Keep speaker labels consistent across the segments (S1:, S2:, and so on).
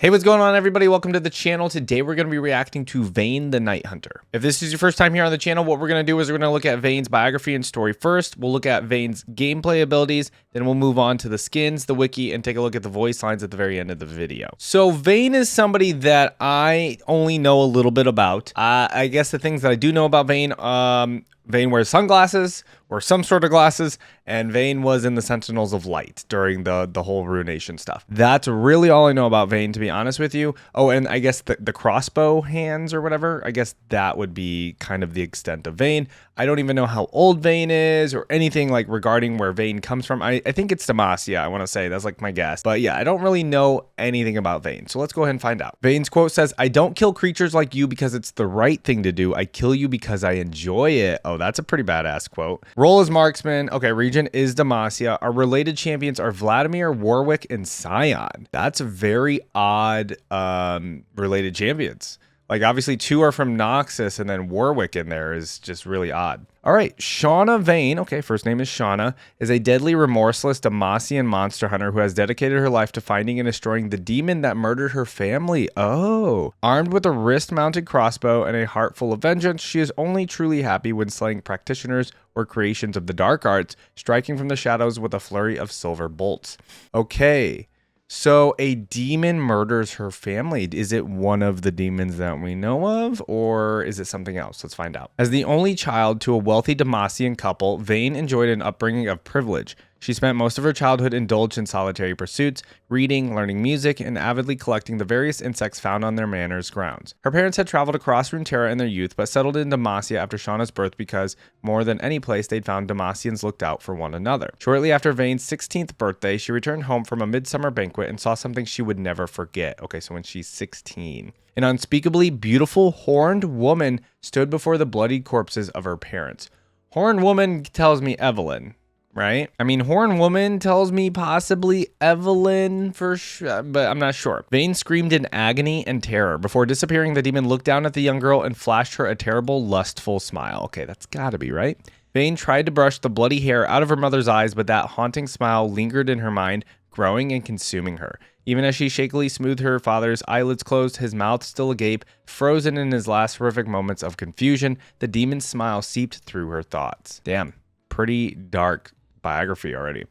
S1: Hey, what's going on, everybody? Welcome to the channel. Today we're going to be reacting to Vayne the Night Hunter. If this is your first time here on the channel, what we're going to do is we're going to look at Vayne's biography and story first. We'll look at Vayne's gameplay abilities, then we'll move on to the skins, the wiki, and take a look at the voice lines at the very end of the video. So Vayne is somebody that I only know a little bit about. I guess the things that I do know about Vayne, Vayne wears sunglasses or some sort of glasses, and Vayne was in the Sentinels of Light during the whole Ruination stuff. That's really all I know about Vayne, to be honest with you. Oh, and I guess the crossbow hands or whatever, I guess that would be kind of the extent of Vayne. I don't even know how old Vayne is or anything like regarding where Vayne comes from. I think it's Demacia, I want to say. That's like my guess. But yeah, I don't really know anything about Vayne. So let's go ahead and find out. Vayne's quote says, "I don't kill creatures like you because it's the right thing to do. I kill you because I enjoy it." Oh, that's a pretty badass quote. Role is marksman. Okay, region is Demacia. Our related champions are Vladimir, Warwick, and Scion. That's very odd related champions. Like, obviously, two are from Noxus, and then Warwick in there is just really odd. All right, Shauna Vayne, okay, first name is Shauna, is a deadly, remorseless Demacian monster hunter who has dedicated her life to finding and destroying the demon that murdered her family. Oh. Armed with a wrist-mounted crossbow and a heart full of vengeance, she is only truly happy when slaying practitioners or creations of the dark arts, striking from the shadows with a flurry of silver bolts. Okay. So a demon murders her family. Is it one of the demons that we know of, or is it something else? Let's find out. As the only child to a wealthy Demacian couple, Vayne enjoyed an upbringing of privilege. She spent most of her childhood indulged in solitary pursuits, reading, learning music, and avidly collecting the various insects found on their manor's grounds. Her parents had traveled across Runeterra in their youth, but settled in Demacia after Shauna's birth because, more than any place, they'd found Demacians looked out for one another. Shortly after Vayne's 16th birthday, she returned home from a midsummer banquet and saw something she would never forget. Okay, so when she's 16. An unspeakably beautiful, horned woman stood before the bloodied corpses of her parents. Horned woman tells me Evelynn. Right? I mean, Horn Woman tells me possibly Evelynn for sure, but I'm not sure. Vayne screamed in agony and terror. Before disappearing, the demon looked down at the young girl and flashed her a terrible, lustful smile. Okay, that's gotta be right. Vayne tried to brush the bloody hair out of her mother's eyes, but that haunting smile lingered in her mind, growing and consuming her. Even as she shakily smoothed her father's eyelids closed, his mouth still agape, frozen in his last horrific moments of confusion, the demon's smile seeped through her thoughts. Damn, pretty dark biography already.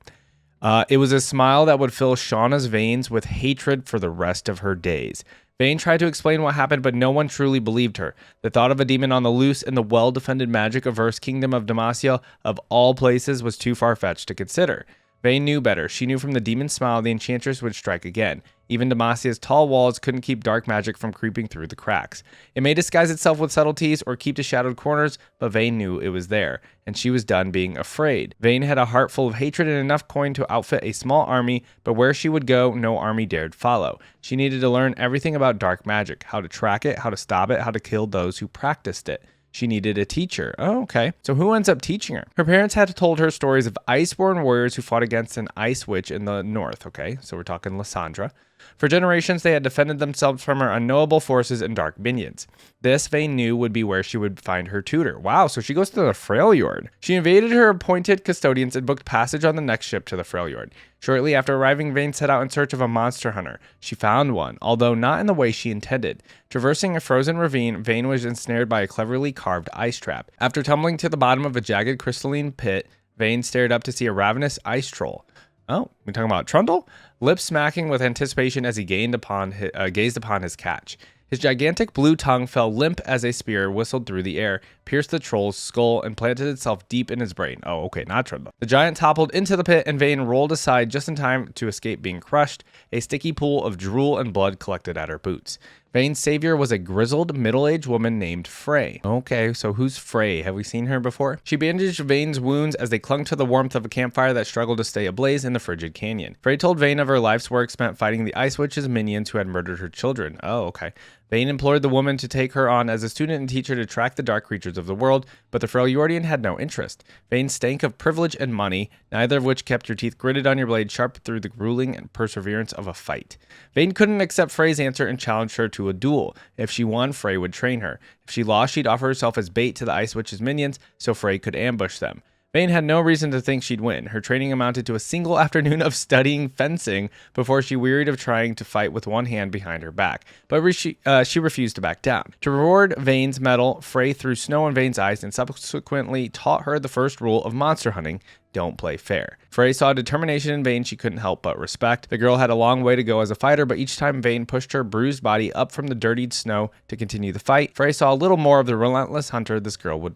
S1: It was a smile that would fill Shauna's veins with hatred for the rest of her days. Vayne tried to explain what happened, but no one truly believed her. The thought of a demon on the loose in the well-defended magic-averse kingdom of Demacia, of all places, was too far-fetched to consider. Vayne knew better. She knew from the demon's smile the enchantress would strike again. Even Demacia's tall walls couldn't keep dark magic from creeping through the cracks. It may disguise itself with subtleties or keep to shadowed corners, but Vayne knew it was there, and she was done being afraid. Vayne had a heart full of hatred and enough coin to outfit a small army, but where she would go, no army dared follow. She needed to learn everything about dark magic, how to track it, how to stop it, how to kill those who practiced it. She needed a teacher. Oh, okay. So who ends up teaching her? Her parents had told her stories of iceborn warriors who fought against an ice witch in the north. Okay, so we're talking Lysandra. For generations, they had defended themselves from her unknowable forces and dark minions. This, Vayne knew, would be where she would find her tutor. Wow, so she goes to the Freljord. She invaded her appointed custodians and booked passage on the next ship to the Freljord. Shortly after arriving, Vayne set out in search of a monster hunter. She found one, although not in the way she intended. Traversing a frozen ravine, Vayne was ensnared by a cleverly carved ice trap. After tumbling to the bottom of a jagged crystalline pit, Vayne stared up to see a ravenous ice troll. Oh, we talking about Trundle? Lips smacking with anticipation as he gazed upon his catch. His gigantic blue tongue fell limp as a spear whistled through the air, pierced the troll's skull, and planted itself deep in his brain. Oh, okay, not Trundle. The giant toppled into the pit, and Vayne rolled aside just in time to escape being crushed. A sticky pool of drool and blood collected at her boots. Vayne's savior was a grizzled, middle-aged woman named Frey. Okay, so who's Frey? Have we seen her before? She bandaged Vayne's wounds as they clung to the warmth of a campfire that struggled to stay ablaze in the frigid canyon. Frey told Vayne of her life's work spent fighting the Ice Witch's minions who had murdered her children. Oh, okay. Vayne implored the woman to take her on as a student and teach her to track the dark creatures of the world, but the Freljordian had no interest. Vayne stank of privilege and money, neither of which kept your teeth gritted on your blade sharp through the grueling and perseverance of a fight. Vayne couldn't accept Frey's answer and challenged her to a duel. If she won, Frey would train her. If she lost, she'd offer herself as bait to the Ice Witch's minions so Frey could ambush them. Vayne had no reason to think she'd win. Her training amounted to a single afternoon of studying fencing before she wearied of trying to fight with one hand behind her back, but she refused to back down. To reward Vayne's medal, Frey threw snow in Vayne's eyes and subsequently taught her the first rule of monster hunting: don't play fair. Frey saw determination in Vayne she couldn't help but respect. The girl had a long way to go as a fighter, but each time Vayne pushed her bruised body up from the dirtied snow to continue the fight, Frey saw a little more of the relentless hunter this girl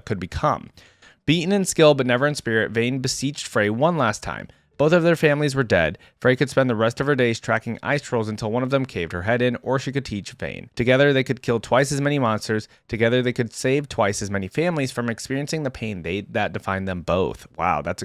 S1: could become. Beaten in skill but never in spirit, Vayne beseeched Frey one last time. Both of their families were dead. Frey could spend the rest of her days tracking ice trolls until one of them caved her head in, or she could teach Vayne. Together, they could kill twice as many monsters. Together, they could save twice as many families from experiencing the pain that defined them both. Wow, that's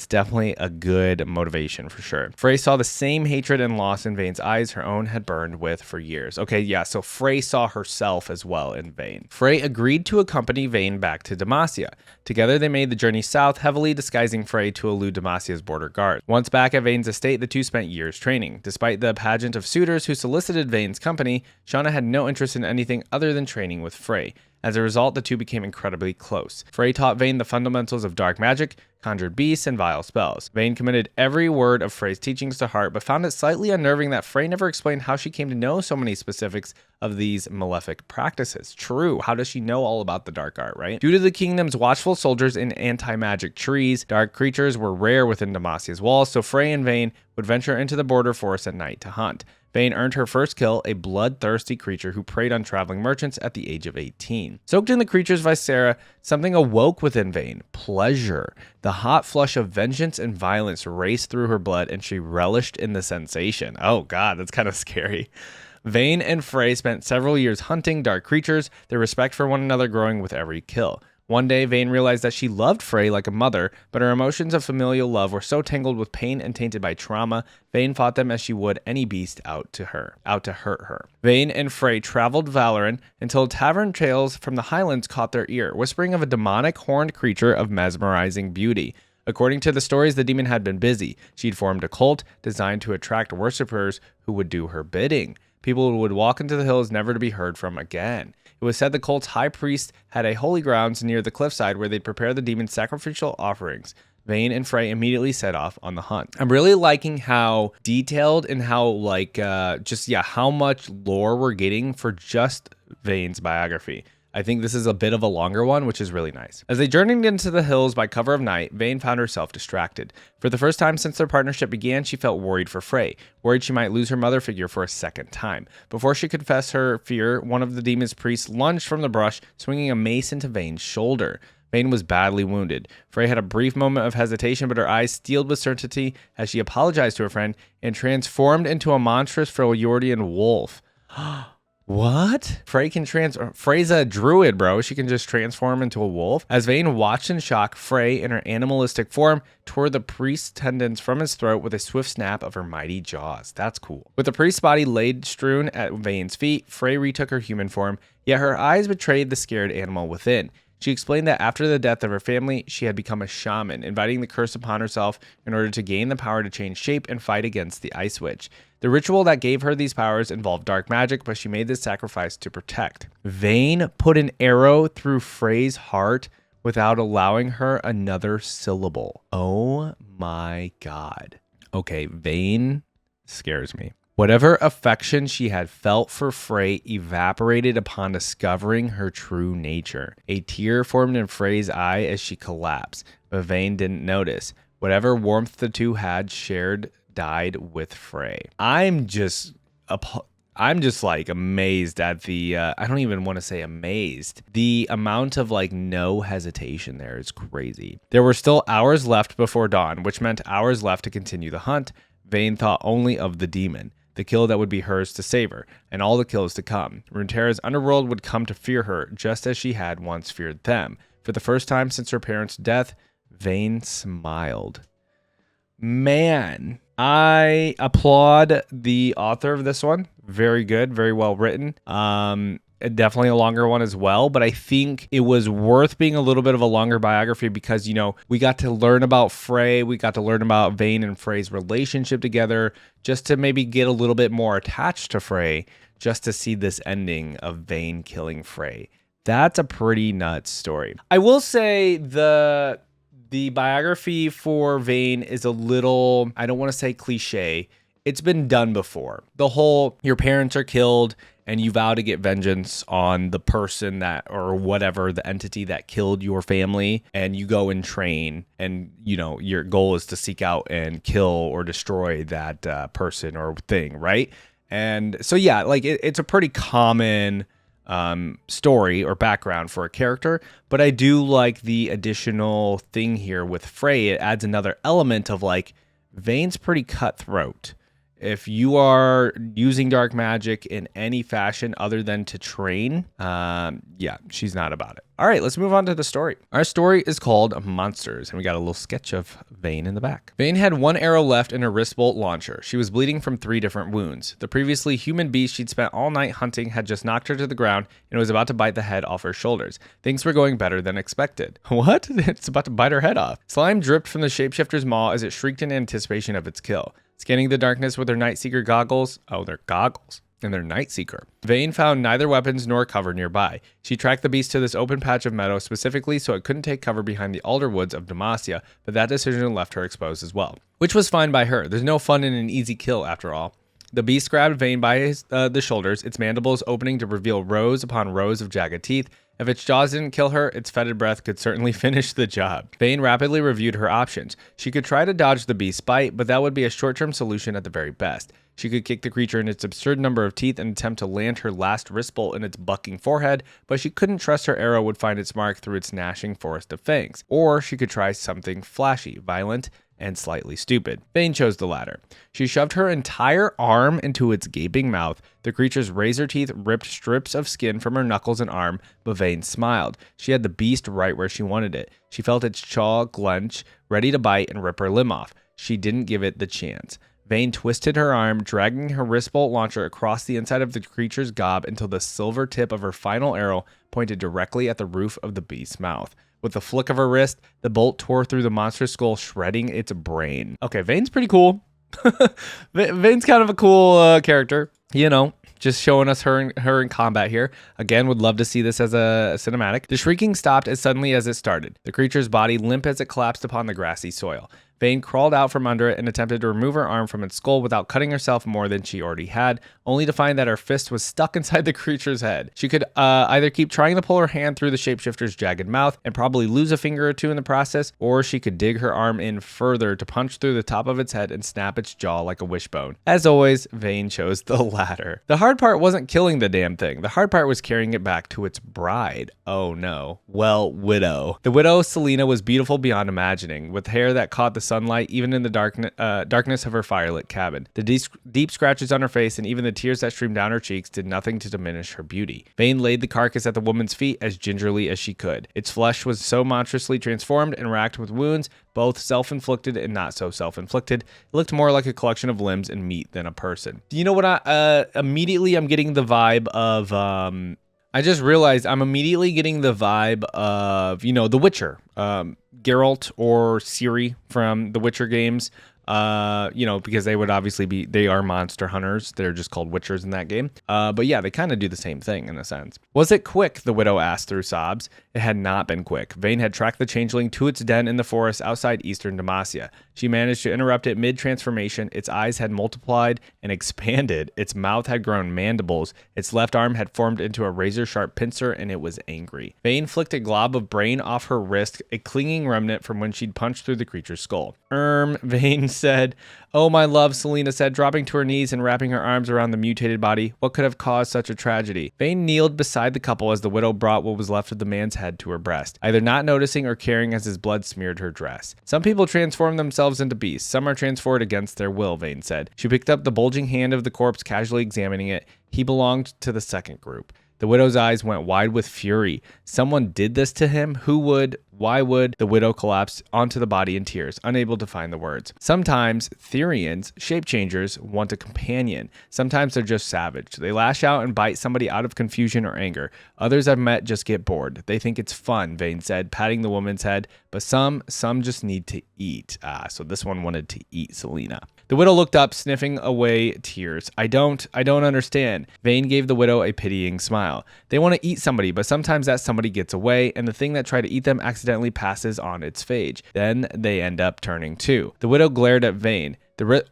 S1: definitely a good motivation for sure. Frey saw the same hatred and loss in Vayne's eyes her own had burned with for years. Okay, yeah, so Frey saw herself as well in Vayne. Frey agreed to accompany Vayne back to Demacia. Together, they made the journey south, heavily disguising Frey to elude Demacia's border guard. Once back at Vayne's estate, the two spent years training. Despite the pageant of suitors who solicited Vayne's company, Shauna had no interest in anything other than training with Frey. As a result, the two became incredibly close. Frey taught Vayne the fundamentals of dark magic, conjured beasts, and vile spells. Vayne committed every word of Frey's teachings to heart, but found it slightly unnerving that Frey never explained how she came to know so many specifics of these malefic practices. True, how does she know all about the dark art, right? Due to the kingdom's watchful soldiers and anti-magic trees, dark creatures were rare within Demacia's walls, so Frey and Vayne would venture into the border forest at night to hunt. Vayne earned her first kill, a bloodthirsty creature who preyed on traveling merchants at the age of 18. Soaked in the creature's viscera, something awoke within Vayne: pleasure. The hot flush of vengeance and violence raced through her blood, and she relished in the sensation. Oh god, that's kind of scary. Vayne and Frey spent several years hunting dark creatures, their respect for one another growing with every kill. One day, Vayne realized that she loved Frey like a mother, but her emotions of familial love were so tangled with pain and tainted by trauma, Vayne fought them as she would any beast out to hurt her. Vayne and Frey traveled Valoran until tavern tales from the Highlands caught their ear, whispering of a demonic horned creature of mesmerizing beauty. According to the stories, the demon had been busy. She'd formed a cult designed to attract worshippers who would do her bidding. People would walk into the hills never to be heard from again. It was said the cult's high priest had a holy grounds near the cliffside where they'd prepare the demon's sacrificial offerings. Vayne and Frey immediately set off on the hunt. I'm really liking how detailed and how how much lore we're getting for just Vayne's biography. I think this is a bit of a longer one, which is really nice. As they journeyed into the hills by cover of night, Vayne found herself distracted. For the first time since their partnership began, she felt worried for Frey, worried she might lose her mother figure for a second time. Before she could confess her fear, one of the demon's priests lunged from the brush, swinging a mace into Vayne's shoulder. Vayne was badly wounded. Frey had a brief moment of hesitation, but her eyes steeled with certainty as she apologized to her friend and transformed into a monstrous Freljordian wolf. What? Frey's a druid, bro. She can just transform into a wolf. As Vayne watched in shock, Frey, in her animalistic form, tore the priest's tendons from his throat with a swift snap of her mighty jaws. That's cool. With the priest's body laid strewn at Vayne's feet, Frey retook her human form, yet her eyes betrayed the scared animal within. She explained that after the death of her family, she had become a shaman, inviting the curse upon herself in order to gain the power to change shape and fight against the Ice Witch. The ritual that gave her these powers involved dark magic, but she made this sacrifice to protect. Vayne put an arrow through Frey's heart without allowing her another syllable. Oh my god. Okay, Vayne scares me. Whatever affection she had felt for Frey evaporated upon discovering her true nature. A tear formed in Frey's eye as she collapsed, but Vayne didn't notice. Whatever warmth the two had shared died with Frey. I'm just like amazed at the, I don't even want to say amazed. The amount of no hesitation there is crazy. There were still hours left before dawn, which meant hours left to continue the hunt. Vayne thought only of the demon. The kill that would be hers to save her, and all the kills to come. Runeterra's underworld would come to fear her, just as she had once feared them. For the first time since her parents' death, Vayne smiled. Man, I applaud the author of this one. Very good, very well written. Definitely a longer one as well, but I think it was worth being a little bit of a longer biography because, we got to learn about Frey, we got to learn about Vayne and Frey's relationship together, just to maybe get a little bit more attached to Frey, just to see this ending of Vayne killing Frey. That's a pretty nuts story. I will say the the biography for Vayne is a little, I don't want to say cliche. It's been done before. The whole, your parents are killed and you vow to get vengeance on the person that, or whatever, the entity that killed your family, and you go and train, and your goal is to seek out and kill or destroy that person or thing, right? And so yeah, like it's a pretty common story or background for a character, but I do like the additional thing here with Frey. It adds another element of like, Vayne's pretty cutthroat. If you are using dark magic in any fashion other than to train, yeah, she's not about it. All right, let's move on to the story. Our story is called Monsters, and we got a little sketch of Vayne in the back. Vayne had one arrow left in her wrist bolt launcher. She was bleeding from 3 different wounds. The previously human beast she'd spent all night hunting had just knocked her to the ground and was about to bite the head off her shoulders. Things were going better than expected. What? It's about to bite her head off. Slime dripped from the shapeshifter's maw as it shrieked in anticipation of its kill. Scanning the darkness with her Nightseeker goggles, they're goggles, and their Nightseeker, Vayne found neither weapons nor cover nearby. She tracked the beast to this open patch of meadow specifically so it couldn't take cover behind the alder woods of Demacia, but that decision left her exposed as well. Which was fine by her. There's no fun in an easy kill after all. The beast grabbed Vayne by the shoulders, its mandibles opening to reveal rows upon rows of jagged teeth. If its jaws didn't kill her, its fetid breath could certainly finish the job. Vayne rapidly reviewed her options. She could try to dodge the beast's bite, but that would be a short-term solution at the very best. She could kick the creature in its absurd number of teeth and attempt to land her last wrist bolt in its bucking forehead, but she couldn't trust her arrow would find its mark through its gnashing forest of fangs. Or she could try something flashy, violent, and slightly stupid. Vayne chose the latter. She shoved her entire arm into its gaping mouth. The creature's razor teeth ripped strips of skin from her knuckles and arm, but Vayne smiled. She had the beast right where she wanted it. She felt its jaw clench, ready to bite and rip her limb off. She didn't give it the chance. Vayne twisted her arm, dragging her wrist bolt launcher across the inside of the creature's gob until the silver tip of her final arrow pointed directly at the roof of the beast's mouth. With a flick of her wrist, the bolt tore through the monster's skull, shredding its brain. Okay, Vayne's pretty cool. Vayne's kind of a cool character, just showing us her in combat here. Again, would love to see this as a cinematic. The shrieking stopped as suddenly as it started, the creature's body limp as it collapsed upon the grassy soil. Vayne crawled out from under it and attempted to remove her arm from its skull without cutting herself more than she already had, only to find that her fist was stuck inside the creature's head. She could either keep trying to pull her hand through the shapeshifter's jagged mouth and probably lose a finger or two in the process, or she could dig her arm in further to punch through the top of its head and snap its jaw like a wishbone. As always, Vayne chose the latter. The hard part wasn't killing the damn thing. The hard part was carrying it back to its bride. Oh no. Well, widow. The widow, Selena, was beautiful beyond imagining, with hair that caught the sunlight even in the darkness of her firelit cabin. The deep scratches on her face and even the tears that streamed down her cheeks did nothing to diminish her beauty. Vayne laid the carcass at the woman's feet as gingerly as she could. Its flesh was so monstrously transformed and racked with wounds, both self-inflicted and not so self-inflicted. It looked more like a collection of limbs and meat than a person. You know what? Immediately I'm getting the vibe of I just realized I'm immediately getting the vibe of, The Witcher. Geralt or Ciri from the Witcher games, because they would obviously they are monster hunters. They're just called Witchers in that game. But yeah, they kind of do the same thing in a sense. Was it quick? The widow asked through sobs. It had not been quick. Vayne had tracked the changeling to its den in the forest outside eastern Demacia. She managed to interrupt it mid-transformation. Its eyes had multiplied and expanded. Its mouth had grown mandibles. Its left arm had formed into a razor-sharp pincer, and it was angry. Vayne flicked a glob of brain off her wrist, a clinging remnant from when she'd punched through the creature's skull. Vayne said. Oh, my love, Selena said, dropping to her knees and wrapping her arms around the mutated body. What could have caused such a tragedy? Vayne kneeled beside the couple as the widow brought what was left of the man's head to her breast, either not noticing or caring as his blood smeared her dress. Some people transform themselves into beasts. Some are transformed against their will, Vayne said. She picked up the bulging hand of the corpse, casually examining it. He belonged to the second group. The widow's eyes went wide with fury. Someone did this to him? Who would? Why would? The widow collapsed onto the body in tears, unable to find the words. Sometimes Therians, shape changers, want a companion. Sometimes they're just savage. They lash out and bite somebody out of confusion or anger. Others I've met just get bored. They think it's fun, Vayne said, patting the woman's head. But some just need to eat. So this one wanted to eat Selena. The widow looked up, sniffing away tears. I don't understand. Vayne gave the widow a pitying smile. They want to eat somebody, but sometimes that somebody gets away, and the thing that tried to eat them accidentally accidentally passes on its phage. Then they end up turning too. The Widow glared at Vayne.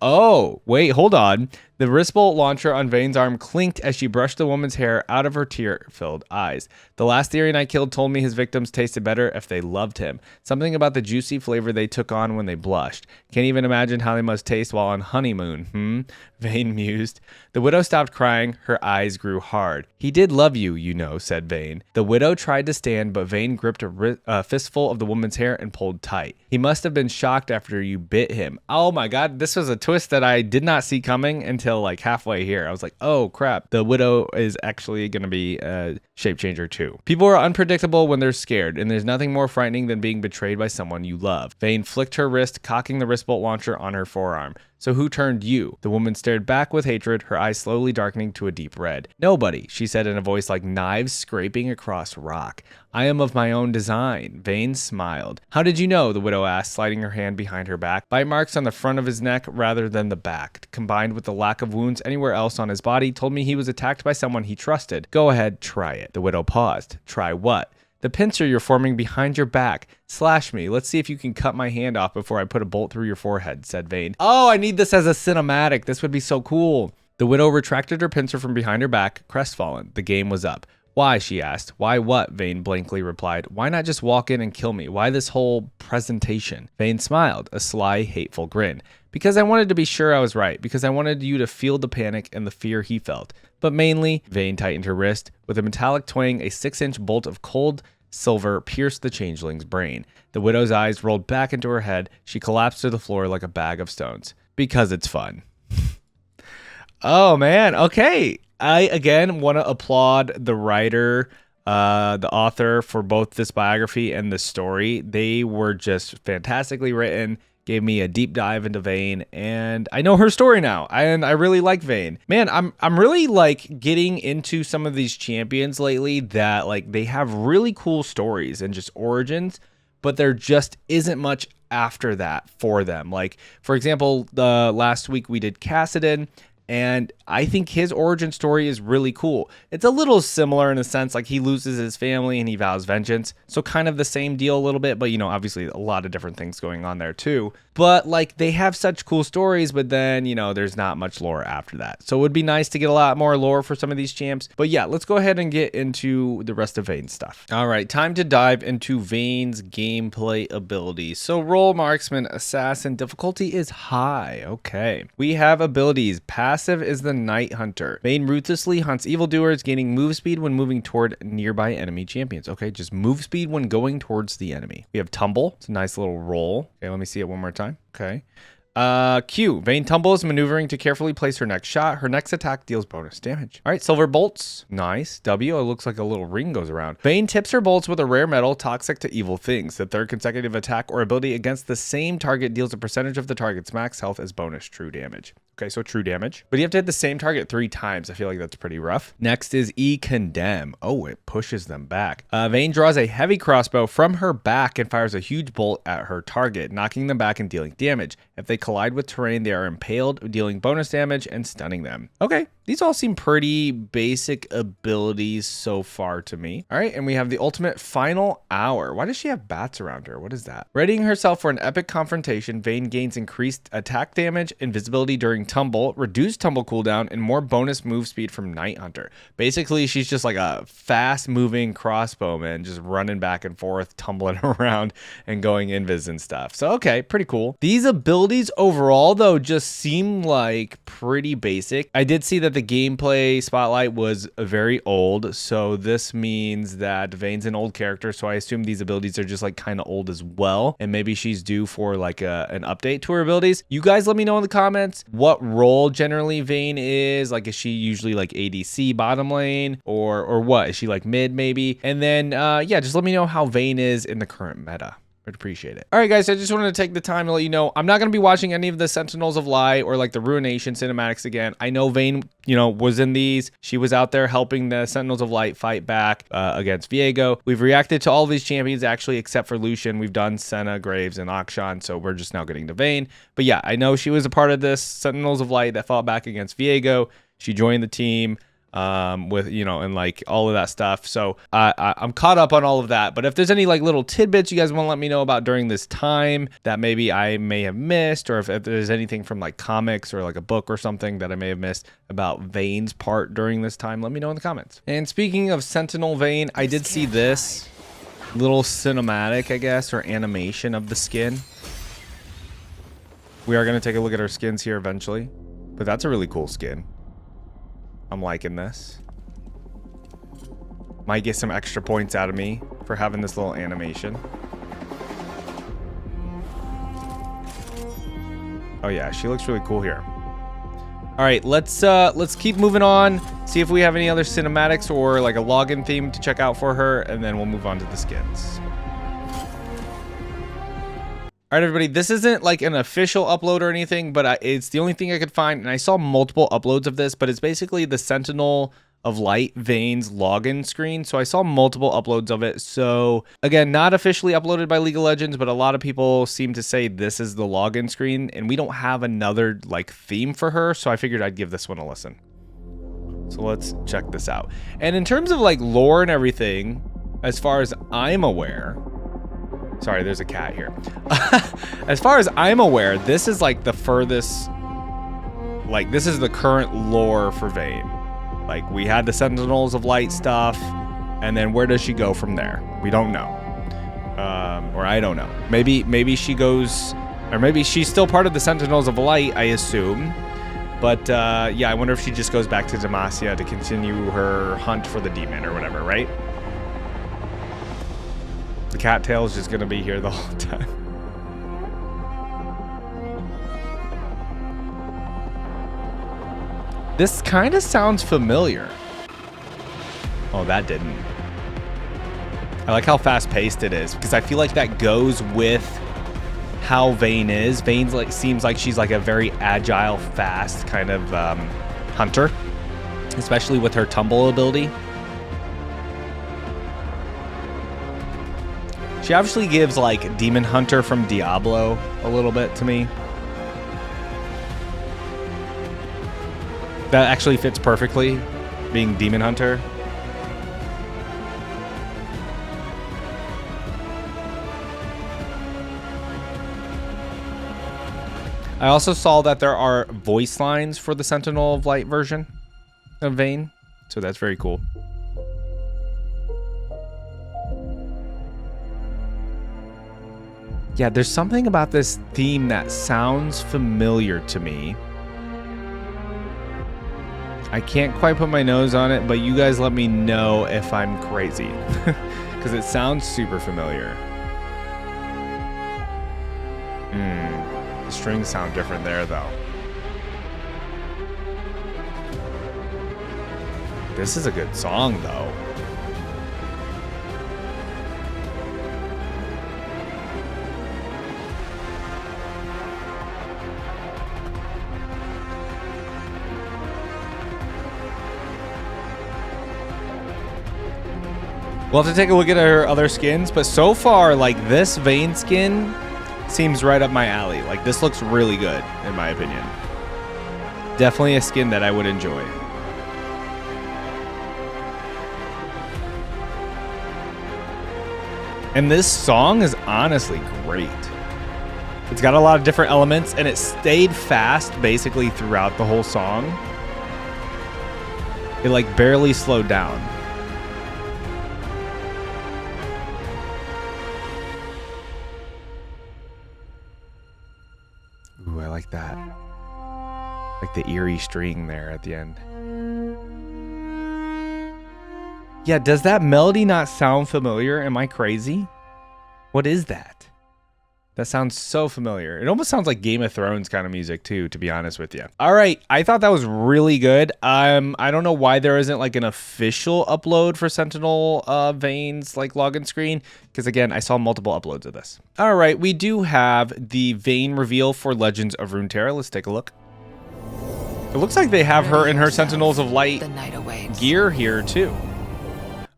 S1: Oh, wait, hold on. The wrist bolt launcher on Vayne's arm clinked as she brushed the woman's hair out of her tear-filled eyes. The last Therian I killed told me his victims tasted better if they loved him. Something about the juicy flavor they took on when they blushed. Can't even imagine how they must taste while on honeymoon, Vayne mused. The Widow stopped crying. Her eyes grew hard. He did love you, you know, said Vayne. The Widow tried to stand, but Vayne gripped a fistful of the woman's hair and pulled tight. He must have been shocked after you bit him. Oh my god, this was a twist that I did not see coming until like halfway here. I was like, oh crap, the Widow is actually going to be a shape changer too. People are unpredictable when they're scared, and there's nothing more frightening than being betrayed by someone you love. Vayne flicked her wrist, cocking the wrist bolt launcher on her forearm. So who turned you? The woman stared back with hatred, her eyes slowly darkening to a deep red. Nobody, she said in a voice like knives scraping across rock. I am of my own design. Vayne smiled. How did you know? The Widow asked, sliding her hand behind her back. Bite marks on the front of his neck rather than the back, combined with the lack of wounds anywhere else on his body, told me he was attacked by someone he trusted. Go ahead, try it. The Widow paused. Try what? The pincer you're forming behind your back. Slash me. Let's see if you can cut my hand off before I put a bolt through your forehead, said Vayne. Oh, I need this as a cinematic. This would be so cool. The Widow retracted her pincer from behind her back, crestfallen. The game was up. Why, she asked. Why what? Vayne blankly replied. Why not just walk in and kill me? Why this whole presentation? Vayne smiled, a sly, hateful grin. Because I wanted to be sure I was right. Because I wanted you to feel the panic and the fear he felt. But mainly, Vayne tightened her wrist. With a metallic twang, a 6-inch bolt of cold silver pierced the changeling's brain. The Widow's eyes rolled back into her head. She collapsed to the floor like a bag of stones. Because it's fun. Oh, man. Okay. I, again, want to applaud the writer, the author for both this biography and the story. They were just fantastically written, gave me a deep dive into Vayne, and I know her story now, and I really like Vayne. Man, I'm really like getting into some of these champions lately that like they have really cool stories and just origins, but there just isn't much after that for them. Like, for example, last week we did Kassadin, and I think his origin story is really cool. It's a little similar in a sense, like he loses his family and he vows vengeance. So kind of the same deal a little bit, but you know, obviously a lot of different things going on there too. But like they have such cool stories, but then, you know, there's not much lore after that. So it would be nice to get a lot more lore for some of these champs. But yeah, let's go ahead and get into the rest of Vayne's stuff. All right, time to dive into Vayne's gameplay abilities. So roll marksman, assassin, difficulty is high. Okay. We have abilities. Passive is the Night Hunter. Vayne ruthlessly hunts evildoers, gaining move speed when moving toward nearby enemy champions. Okay, just move speed when going towards the enemy. We have Tumble. It's a nice little roll. Okay, let me see it one more time. Okay. Q. Vayne tumbles, maneuvering to carefully place her next shot. Her next attack deals bonus damage. All right, silver bolts. Nice. W. It looks like a little ring goes around. Vayne tips her bolts with a rare metal toxic to evil things. The third consecutive attack or ability against the same target deals a percentage of the target's max health as bonus true damage. Okay, so true damage. But you have to hit the same target 3 times. I feel like that's pretty rough. Next is E Condemn. Oh, it pushes them back. Vayne draws a heavy crossbow from her back and fires a huge bolt at her target, knocking them back and dealing damage. If they collide with terrain, they are impaled, dealing bonus damage and stunning them. Okay, these all seem pretty basic abilities so far to me. All right, and we have the ultimate final hour. Why does she have bats around her? What is that? Readying herself for an epic confrontation, Vayne gains increased attack damage, invisibility during tumble, reduced tumble cooldown, and more bonus move speed from Night Hunter. Basically, she's just like a fast-moving crossbowman, just running back and forth, tumbling around, and going invis and stuff. So, okay, pretty cool. These abilities overall, though, just seem like pretty basic. I did see that the gameplay spotlight was very old, so this means that Vayne's an old character, so I assume these abilities are just like kind of old as well, and maybe she's due for like an update to her abilities. You guys let me know in the comments what role generally Vayne is. Like, is she usually like ADC bottom lane, or what? Is she like mid maybe? And then yeah, just let me know how Vayne is in the current meta. I'd appreciate it. All right, guys, I just wanted to take the time to let you know I'm not going to be watching any of the Sentinels of Light or like the Ruination cinematics again. I know Vayne, you know, was in these. She was out there helping the Sentinels of Light fight back against Viego. We've reacted to all of these champions actually, except for Lucian. We've done Senna, Graves, and Akshan, so we're just now getting to Vayne. But yeah, I know she was a part of this Sentinels of Light that fought back against Viego. She joined the team. with, you know, and like all of that stuff. So I'm caught up on all of that. But if there's any like little tidbits you guys want to let me know about during this time that maybe I may have missed, or if there's anything from like comics or like a book or something that I may have missed about Vayne's part during this time, let me know in the comments. And speaking of Sentinel Vayne, I did see this little cinematic, I guess, or animation of the skin. We are going to take a look at our skins here eventually, but that's a really cool skin. I'm liking this. Might get some extra points out of me for having this little animation. Oh yeah, she looks really cool here. All right, let's keep moving on. See if we have any other cinematics or like a login theme to check out for her, and then we'll move on to the skins. All right, everybody, this isn't like an official upload or anything, but it's the only thing I could find, and I saw multiple uploads of this, but it's basically the Sentinel of Light Vayne's login screen. So I saw multiple uploads of it. So again, not officially uploaded by League of Legends, but a lot of people seem to say this is the login screen, and we don't have another like theme for her. So I figured I'd give this one a listen. So let's check this out. And in terms of like lore and everything, as far as I'm aware, sorry, there's a cat here. As far as I'm aware, this is like the furthest, like this is the current lore for Vayne. Like we had the Sentinels of Light stuff, and then where does she go from there? We don't know. Or I don't know. Maybe she goes, or maybe she's still part of the Sentinels of Light, I assume. But yeah, I wonder if she just goes back to Demacia to continue her hunt for the demon or whatever, right? The cattail is just gonna be here the whole time. This kind of sounds familiar. Oh, that didn't. I like how fast-paced it is, because I feel like that goes with how Vayne is. Vayne's like seems like she's like a very agile, fast kind of hunter, especially with her tumble ability. She obviously gives like Demon Hunter from Diablo a little bit to me. That actually fits perfectly, being Demon Hunter. I also saw that there are voice lines for the Sentinel of Light version of Vayne, so that's very cool. Yeah, there's something about this theme that sounds familiar to me. I can't quite put my nose on it, but you guys let me know if I'm crazy, because it sounds super familiar. The strings sound different there, though. This is a good song, though. We'll have to take a look at her other skins, but so far, like, this Vayne skin seems right up my alley. Like, this looks really good, in my opinion. Definitely a skin that I would enjoy. And this song is honestly great. It's got a lot of different elements, and it stayed fast basically throughout the whole song. It, like, barely slowed down. Ooh, I like that. Like the eerie string there at the end. Yeah, does that melody not sound familiar? Am I crazy? What is that? That sounds so familiar. It almost sounds like Game of Thrones kind of music too, to be honest with you. All right, I thought that was really good. I don't know why there isn't like an official upload for Sentinel Vayne's like login screen, because again, I saw multiple uploads of this. All right, we do have the Vayne reveal for Legends of Runeterra. Let's take a look. It looks like they have her in her Sentinels of Light gear here too.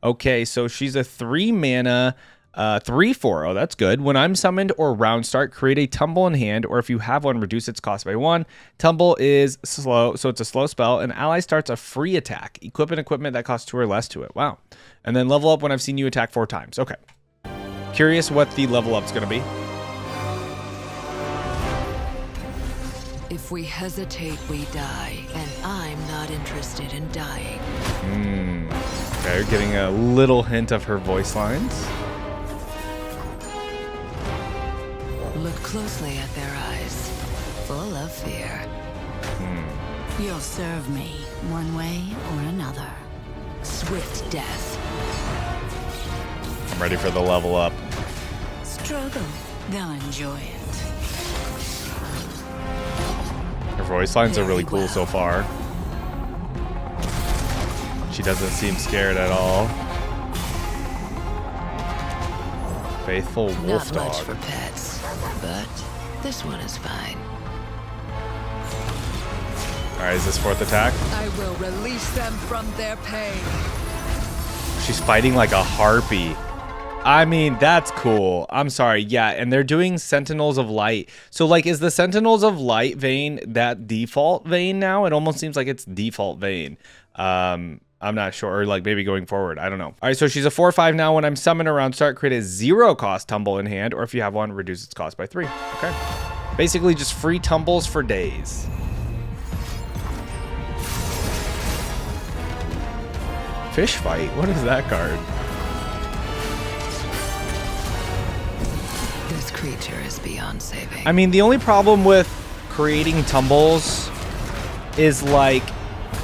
S1: Okay, so she's a 3 mana 3/4. Oh, that's good. When I'm summoned or round start, create a tumble in hand, or if you have one, reduce its cost by 1. Tumble is slow, so it's a slow spell. An ally starts a free attack. Equip an equipment that costs 2 or less to it. Wow. And then level up when I've seen you attack 4 times. Okay. Curious what the level up's going to be.
S2: If we hesitate, we die, and I'm not interested in dying.
S1: Okay, you're getting a little hint of her voice lines.
S2: Look closely at their eyes, full of fear.
S3: You'll serve me one way or another.
S2: Swift death.
S1: I'm ready for the level up.
S3: Struggle. They'll enjoy it.
S1: Her voice lines are really cool so far. She doesn't seem scared at all. Faithful wolf
S2: Not much
S1: dog.
S2: for pets, but this one is fine.
S1: All right, is this 4th attack?
S2: I will release them from their pain.
S1: She's fighting like a harpy. I mean, that's cool. I'm sorry. Yeah, and they're doing Sentinels of Light. So, like, is the Sentinels of Light Vayne that default Vayne now? It almost seems like it's default Vayne. I'm not sure, or like maybe going forward. I don't know. All right, so she's a 4/5 now. When I'm summoned around start, create a 0 cost tumble in hand, or if you have one, reduce its cost by 3. Okay. Basically just free tumbles for days. Fish fight? What is that card?
S2: This creature is beyond saving.
S1: I mean, the only problem with creating tumbles is like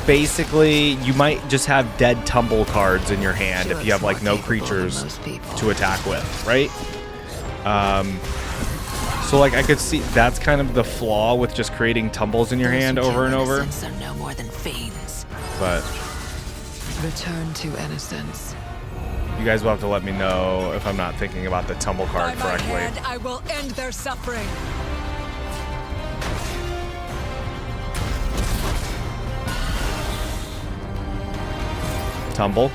S1: basically you might just have dead tumble cards in your hand if you have like no creatures to attack with, right? So like I could see that's kind of the flaw with just creating tumbles in your hand over and over.
S2: Are no more than fiends.
S1: But
S2: Return to innocence.
S1: you guys will have to let me know if I'm not thinking about the tumble card
S2: By my
S1: correctly.
S2: hand, I will end their suffering.
S1: Tumble.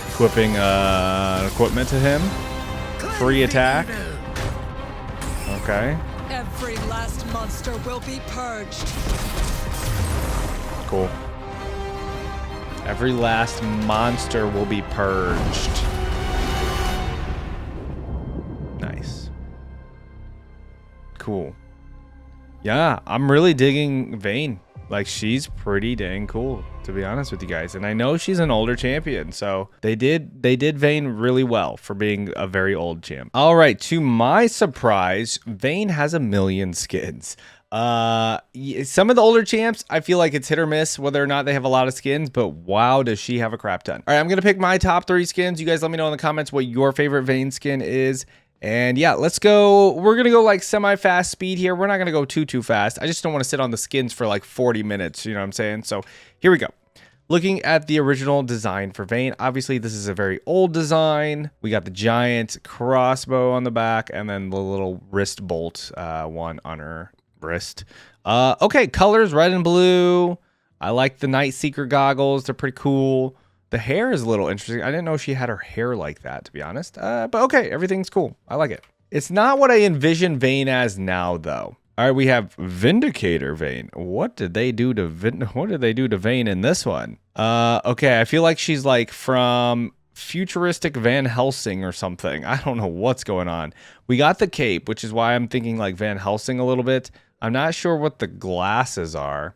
S1: Equipping equipment to him. Free attack. Okay.
S2: Every last monster will be purged.
S1: Cool. Every last monster will be purged. Nice. Cool. Yeah, I'm really digging Vayne. Like, she's pretty dang cool, to be honest with you guys. And I know she's an older champion, so they did Vayne really well for being a very old champ. All right, to my surprise, Vayne has 1 million skins. Some of the older champs, I feel like it's hit or miss whether or not they have a lot of skins, but wow, does she have a crap ton. All right, I'm gonna pick my top 3 skins. You guys let me know in the comments what your favorite Vayne skin is. And yeah, let's go. We're gonna go like semi-fast speed here. We're not gonna go too fast. I just don't want to sit on the skins for like 40 minutes, you know what I'm saying? So here we go. Looking at the original design for Vayne, obviously this is a very old design. We got the giant crossbow on the back and then the little wrist bolt one on her wrist. Okay, colors red and blue. I like the Night Seeker goggles. They're pretty cool. The hair is a little interesting. I didn't know she had her hair like that, to be honest. But okay, everything's cool. I like it. It's not what I envision Vayne as now, though. All right, we have Vindicator Vayne. What did they do to Vayne in this one? Okay, I feel like she's like from futuristic Van Helsing or something. I don't know what's going on. We got the cape, which is why I'm thinking like Van Helsing a little bit. I'm not sure what the glasses are.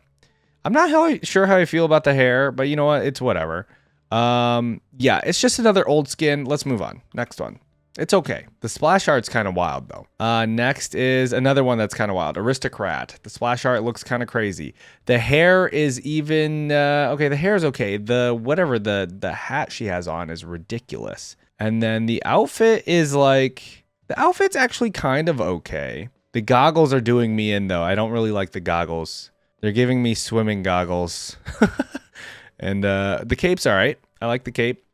S1: I'm not sure how I feel about the hair, but you know what? It's whatever. Yeah, it's just another old skin. Let's move on. Next one. It's okay. The splash art's kind of wild though. Next is another one that's kind of wild. Aristocrat. The splash art looks kind of crazy. The hair is even okay. The hair is okay. The hat she has on is ridiculous. And then the outfit is like the outfit's actually kind of okay. The goggles are doing me in though. I don't really like the goggles. They're giving me swimming goggles. And the cape's all right. I like the cape.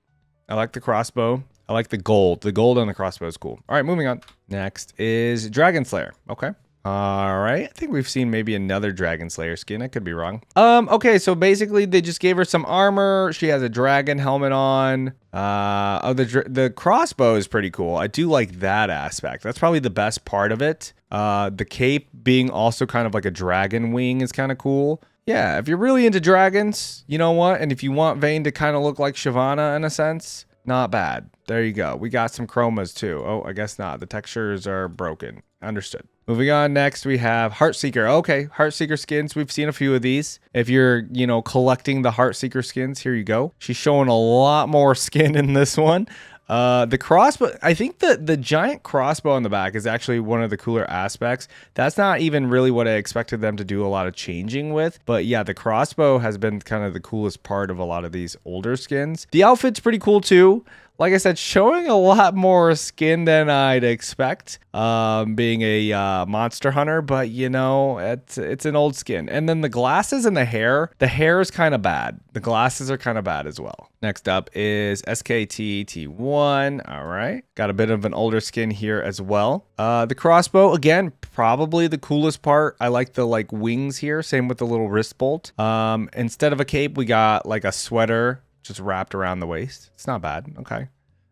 S1: I like the crossbow. I like the gold. The gold on the crossbow is cool. All right, moving on. Next is Dragon Slayer. Okay. All right, I think we've seen maybe another Dragon Slayer skin. I could be wrong. Okay, so basically they just gave her some armor. She has a dragon helmet on. The crossbow is pretty cool. I do like that aspect. That's probably the best part of it. The cape being also kind of like a dragon wing is kind of cool. Yeah, if you're really into dragons, you know what? And if you want Vayne to kind of look like Shyvana in a sense, not bad. There you go. We got some chromas too. Oh, I guess not. The textures are broken. Understood. Moving on, next we have Heartseeker. Okay, Heartseeker skins. We've seen a few of these. If you're, collecting the Heartseeker skins, here you go. She's showing a lot more skin in this one. The crossbow, I think the giant crossbow on the back is actually one of the cooler aspects. That's not even really what I expected them to do a lot of changing with. But yeah, the crossbow has been kind of the coolest part of a lot of these older skins. The outfit's pretty cool too. Like I said, showing a lot more skin than I'd expect, being a monster hunter, but it's an old skin. And then the glasses and the hair is kind of bad. The glasses are kind of bad as well. Next up is SKTT1. All right. Got a bit of an older skin here as well. The crossbow, again, probably the coolest part. I like the wings here. Same with the little wrist bolt. Instead of a cape, we got like a sweater just wrapped around the waist. It's not bad. Okay.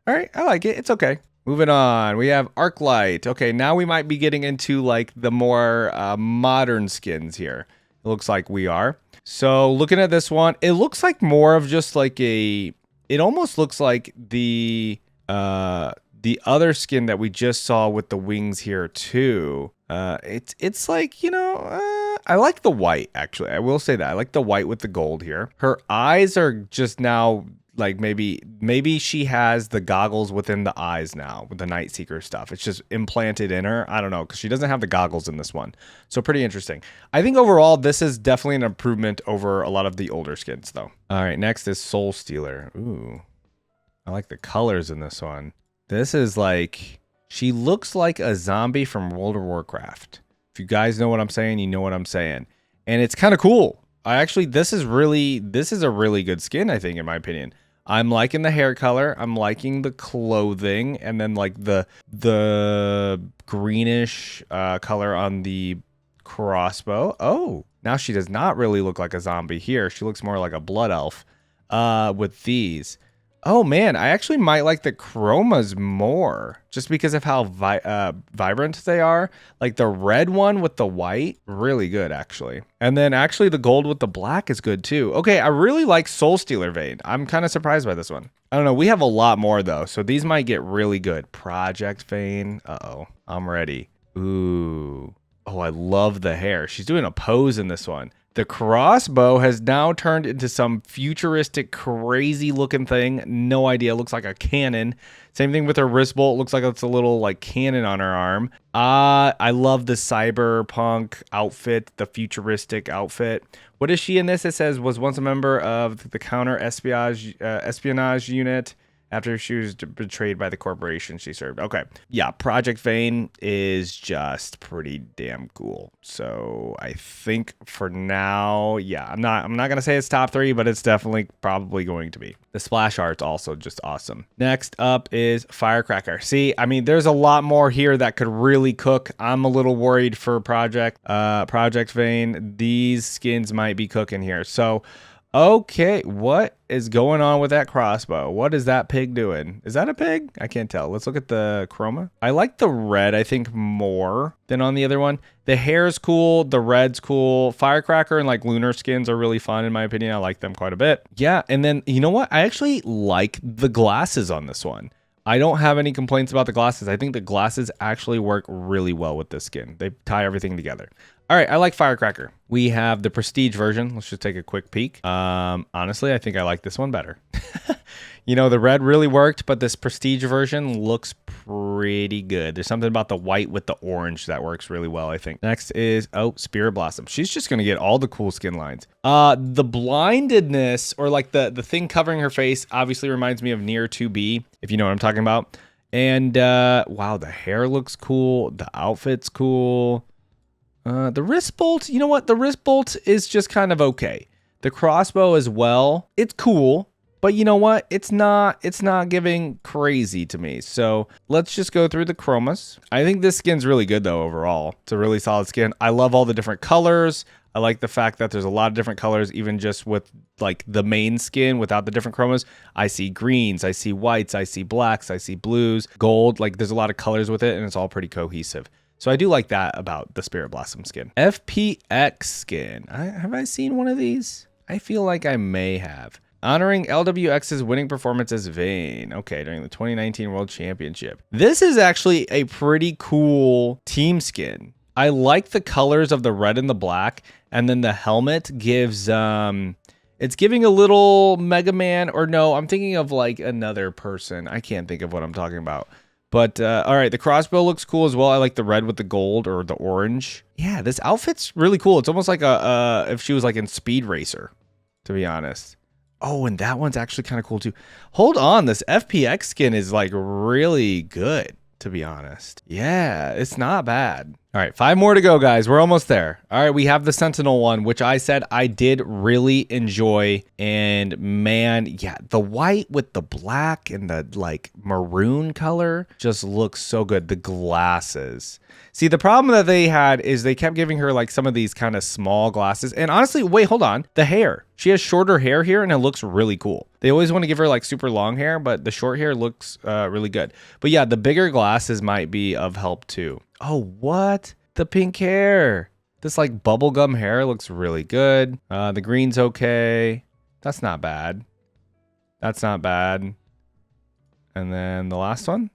S1: All right. I like it. It's okay. Moving on. We have Arclight. Okay. Now we might be getting into like the more modern skins here. It looks like we are. So looking at this one, it looks like more of just like it almost looks like the other skin that we just saw with the wings here too. It's like, I like the white, actually. I will say that. I like the white with the gold here. Her eyes are just now, like, maybe she has the goggles within the eyes now with the Nightseeker stuff. It's just implanted in her. I don't know, because she doesn't have the goggles in this one. So pretty interesting. I think overall, this is definitely an improvement over a lot of the older skins, though. All right, next is Soul Stealer. Ooh, I like the colors in this one. This is like, she looks like a zombie from World of Warcraft. If you guys know what I'm saying, you know what I'm saying. And it's kind of cool. This is a really good skin, I think, in my opinion. I'm liking the hair color. I'm liking the clothing. And then like the greenish color on the crossbow. Oh, now she does not really look like a zombie here. She looks more like a blood elf with these. Oh man, I actually might like the chromas more just because of how vibrant they are. Like the red one with the white, really good actually. And then actually the gold with the black is good too. Okay, I really like Soul Stealer Vayne. I'm kind of surprised by this one. I don't know, we have a lot more though, so these might get really good. Project Vayne, uh-oh, I'm ready. Ooh, oh, I love the hair. She's doing a pose in this one. The crossbow has now turned into some futuristic, crazy looking thing. No idea. It looks like a cannon. Same thing with her wrist bolt. Looks like it's a little like cannon on her arm. I love the cyberpunk outfit, the futuristic outfit. What is she in this? It says was once a member of the counter espionage unit. After she was betrayed by the corporation she served. Okay. Yeah, Project Vayne is just pretty damn cool. So I think for now, yeah, I'm not gonna say it's top 3, but it's definitely probably going to be. The splash art's also just awesome. Next up is Firecracker. See, I mean, there's a lot more here that could really cook. I'm a little worried for Project Vayne. These skins might be cooking here. So okay, what is going on with that crossbow? What is that pig doing? Is that a pig? I can't tell. Let's look at the chroma. I like the red, I think, more than on the other one. The hair's cool. The red's cool. Firecracker and like lunar skins are really fun, in my opinion. I like them quite a bit. Yeah, and then, you know what? I actually like the glasses on this one. I don't have any complaints about the glasses. I think the glasses actually work really well with this skin. They tie everything together. All right, I like Firecracker. We have the Prestige version. Let's just take a quick peek. Honestly, I think I like this one better. The red really worked, but this Prestige version looks pretty good. There's something about the white with the orange that works really well, I think. Next is, Spirit Blossom. She's just going to get all the cool skin lines. The blindedness, or like the thing covering her face, obviously reminds me of Nier 2B, if you know what I'm talking about. And, wow, the hair looks cool. The outfit's cool. The wrist bolt, you know what? The wrist bolt is just kind of okay. The crossbow as well, it's cool, but you know what? It's not giving crazy to me. So let's just go through the chromas. I think this skin's really good though overall. It's a really solid skin. I love all the different colors. I like the fact that there's a lot of different colors, even just with like the main skin without the different chromas. I see greens, I see whites, I see blacks, I see blues, gold. Like there's a lot of colors with it and it's all pretty cohesive. So I do like that about the Spirit Blossom skin. FPX skin. Have I seen one of these? I feel like I may have. Honoring LWX's winning performance as Vayne. Okay, during the 2019 World Championship. This is actually a pretty cool team skin. I like the colors of the red and the black, and then the helmet gives it's giving a little Mega Man, or no, I'm thinking of like another person. I can't think of what I'm talking about. But all right, the crossbow looks cool as well. I like the red with the gold or the orange. Yeah, this outfit's really cool. It's almost like if she was like in Speed Racer, to be honest. Oh, and that one's actually kind of cool too. Hold on, this FPX skin is like really good, to be honest. Yeah, it's not bad. All right, 5 more to go, guys. We're almost there. All right, we have the Sentinel one, which I said I did really enjoy. And man, yeah, the white with the black and the like maroon color just looks so good. The glasses. See, the problem that they had is they kept giving her like some of these kind of small glasses. And honestly, wait, hold on. The hair. She has shorter hair here and it looks really cool. They always want to give her like super long hair, but the short hair looks really good. But yeah, the bigger glasses might be of help too. Oh, what? The pink hair. This like bubblegum hair looks really good. The green's okay. That's not bad. That's not bad. And then the last one?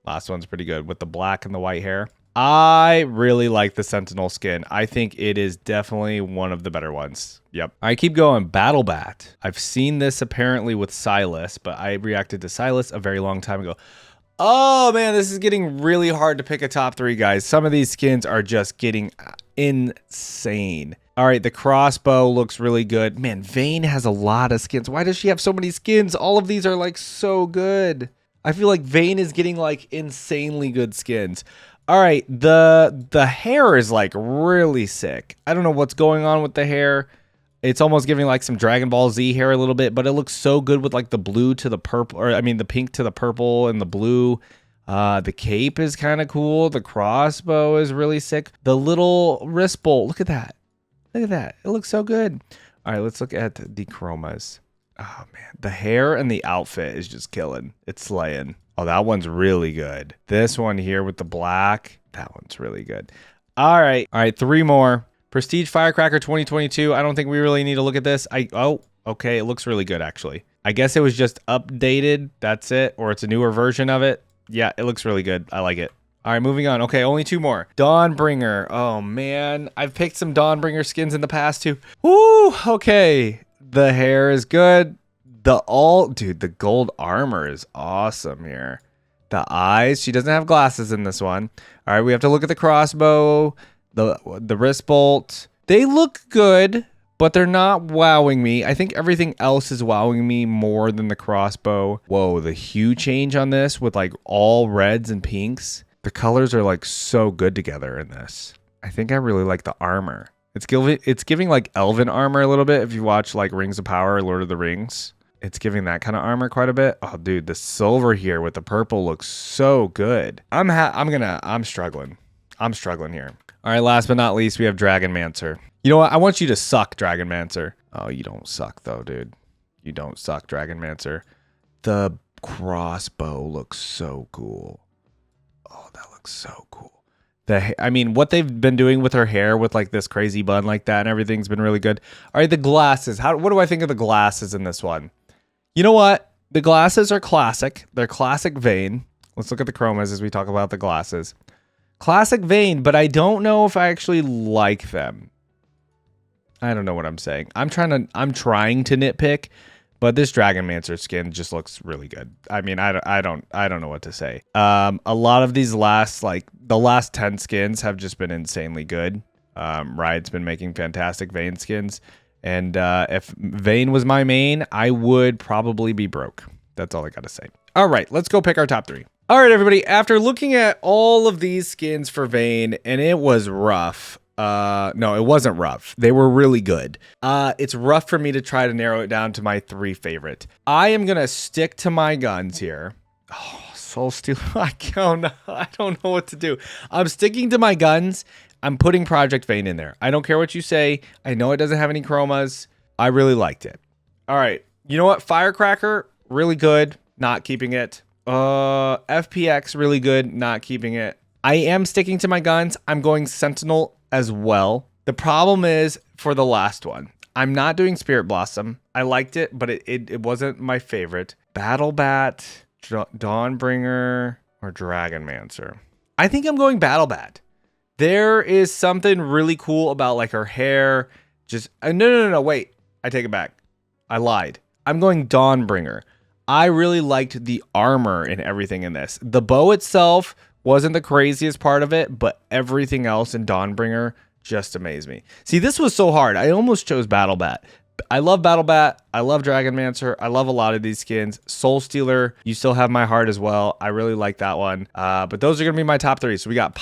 S1: Last one's pretty good with the black and the white hair. I really like the Sentinel skin. I think it is definitely one of the better ones. Yep. I keep going. Battle Bat. I've seen this apparently with Silas, but I reacted to Silas a very long time ago. Oh man, this is getting really hard to pick a top 3, guys. Some of these skins are just getting insane. All right, the crossbow looks really good. Man, Vayne has a lot of skins. Why does she have so many skins? All of these are like so good. I feel like Vayne is getting like insanely good skins. All right, the hair is like really sick. I don't know what's going on with the hair. It's almost giving like some Dragon Ball Z hair a little bit, but it looks so good with like the blue to the purple, or I mean the pink to the purple and the blue. The cape is kind of cool. The crossbow is really sick. The little wrist bolt, look at that. Look at that. It looks so good. All right, let's look at the chromas. Oh man, the hair and the outfit is just killing. It's slaying. Oh, that one's really good. This one here with the black, that one's really good. All right, 3 more. Prestige Firecracker 2022. I don't think we really need to look at this. Oh, okay, it looks really good actually. I guess it was just updated. That's it, or it's a newer version of it. Yeah, it looks really good. I like it. All right, moving on. Okay, only 2 more. Dawnbringer. Oh man, I've picked some Dawnbringer skins in the past too. Woo, okay. The hair is good. Dude, the gold armor is awesome here. The eyes, she doesn't have glasses in this one. All right, we have to look at the crossbow, the wrist bolt. They look good, but they're not wowing me. I think everything else is wowing me more than the crossbow. Whoa, the hue change on this with like all reds and pinks. The colors are like so good together in this. I think I really like the armor. It's giving like elven armor a little bit. If you watch like Rings of Power or Lord of the Rings, it's giving that kind of armor quite a bit. Oh, dude, the silver here with the purple looks so good. I'm struggling. I'm struggling here. All right, last but not least, we have Dragonmancer. You know what? I want you to suck, Dragonmancer. Oh, you don't suck though, dude. You don't suck, Dragonmancer. The crossbow looks so cool. Oh, that looks so cool. I mean, what they've been doing with her hair with like this crazy bun like that and everything's been really good. All right, the glasses. What do I think of the glasses in this one? You know what? The glasses are classic. They're classic Vayne. Let's look at the chromas as we talk about the glasses. Classic Vayne, but I don't know if I actually like them. I don't know what I'm saying. I'm trying to nitpick, but this Dragonmancer skin just looks really good. I mean, I don't know what to say. A lot of these the last 10 skins have just been insanely good. Riot's been making fantastic Vayne skins. And if Vayne was my main, I would probably be broke. That's all I got to say. All right, let's go pick our top 3. All right, everybody, after looking at all of these skins for Vayne, and it was rough, No, it wasn't rough. They were really good. It's rough for me to try to narrow it down to my 3 favorite. I am going to stick to my guns here. Oh, Soul Stealer. I don't know what to do. I'm sticking to my guns. I'm putting Project Vayne in there. I don't care what you say. I know it doesn't have any chromas. I really liked it. All right. You know what? Firecracker, really good. Not keeping it. FPX, really good. Not keeping it. I am sticking to my guns. I'm going Sentinel as well. The problem is for the last one. I'm not doing Spirit Blossom. I liked it, but it wasn't my favorite. Battle Bat, Dawnbringer, or Dragonmancer. I think I'm going Battle Bat. There is something really cool about like her hair. Just no, wait. I take it back. I lied. I'm going Dawnbringer. I really liked the armor and everything in this. The bow itself wasn't the craziest part of it, but everything else in Dawnbringer just amazed me. See, this was so hard. I almost chose Battle Bat. I love Battle Bat. I love Dragonmancer. I love a lot of these skins. Soul Stealer, you still have my heart as well. I really like that one. But those are going to be my top 3. So we got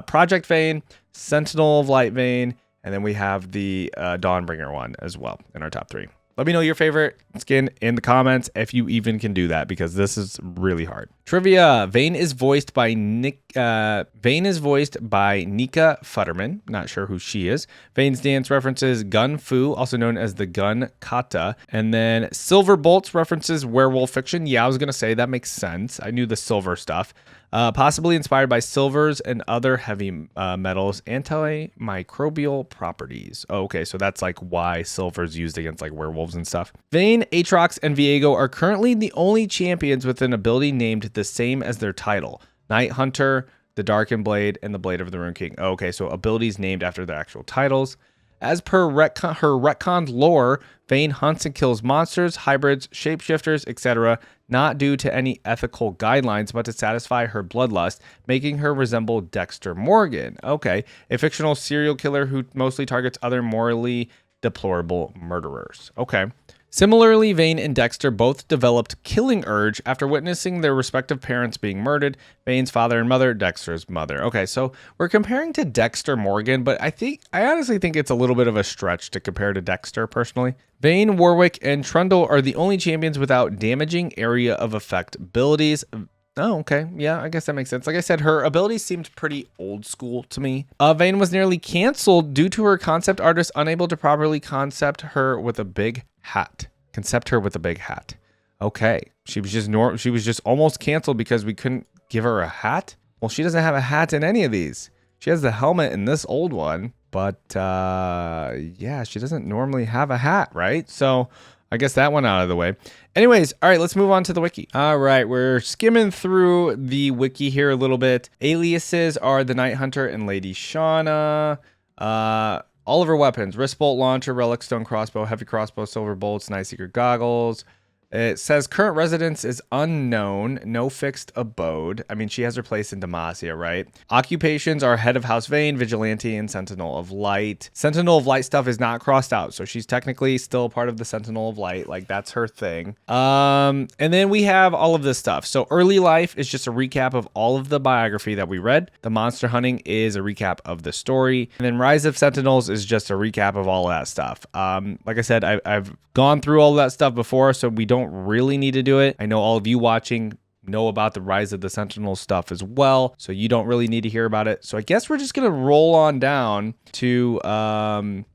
S1: Project Vayne, Sentinel of Light Vayne, and then we have the Dawnbringer one as well in our top 3. Let me know your favorite skin in the comments if you even can do that, because this is really hard. Trivia: Vayne is voiced by Nika Futterman. Not sure who she is. Vayne's dance references Gun Fu, also known as the Gun Kata, and then Silver Bolts references werewolf fiction. Yeah, I was gonna say that makes sense. I knew the silver stuff. Possibly inspired by silvers and other heavy metals' antimicrobial properties. Oh, okay, so that's like why silver's used against like werewolves and stuff. Vayne, Aatrox, and Viego are currently the only champions with an ability named the same as their title: Night Hunter, the Darkened Blade, and the Blade of the Rune King. Oh, okay, so abilities named after their actual titles. As per her retconned lore, Vayne hunts and kills monsters, hybrids, shapeshifters, etc., not due to any ethical guidelines, but to satisfy her bloodlust, making her resemble Dexter Morgan. Okay, a fictional serial killer who mostly targets other morally deplorable murderers. Okay. Similarly, Vayne and Dexter both developed killing urge after witnessing their respective parents being murdered. Vayne's father and mother, Dexter's mother. Okay, so we're comparing to Dexter Morgan, but I honestly think it's a little bit of a stretch to compare to Dexter personally. Vayne, Warwick, and Trundle are the only champions without damaging area of effect abilities. Oh, okay. Yeah, I guess that makes sense. Like I said, her abilities seemed pretty old school to me. Vayne was nearly canceled due to her concept artist unable to properly concept her with a big hat. Okay. She was just almost canceled because we couldn't give her a hat. Well, she doesn't have a hat in any of these. She has the helmet in this old one, but yeah, she doesn't normally have a hat, right? So I guess that one out of the way. Anyways, all right, let's move on to the wiki. All right, we're skimming through the wiki here a little bit. Aliases are the Night Hunter and Lady Shauna. All of her weapons: wrist bolt launcher, relic stone crossbow, heavy crossbow, silver bolts, night seeker goggles. It says current residence is unknown, no fixed abode. I mean, she has her place in Demacia, right? Occupations are head of House Vayne, vigilante, and Sentinel of Light. Sentinel of Light stuff is not crossed out, so she's technically still part of the Sentinel of Light. Like, that's her thing. And then we have all of this stuff. So early life is just a recap of all of the biography that we read. The monster hunting is a recap of the story. And then Rise of Sentinels is just a recap of all that stuff. Like I said, I've gone through all that stuff before, so we don't really need to do it. I know all of you watching know about the Rise of the Sentinel stuff as well, so you don't really need to hear about it. So I guess we're just gonna roll on down to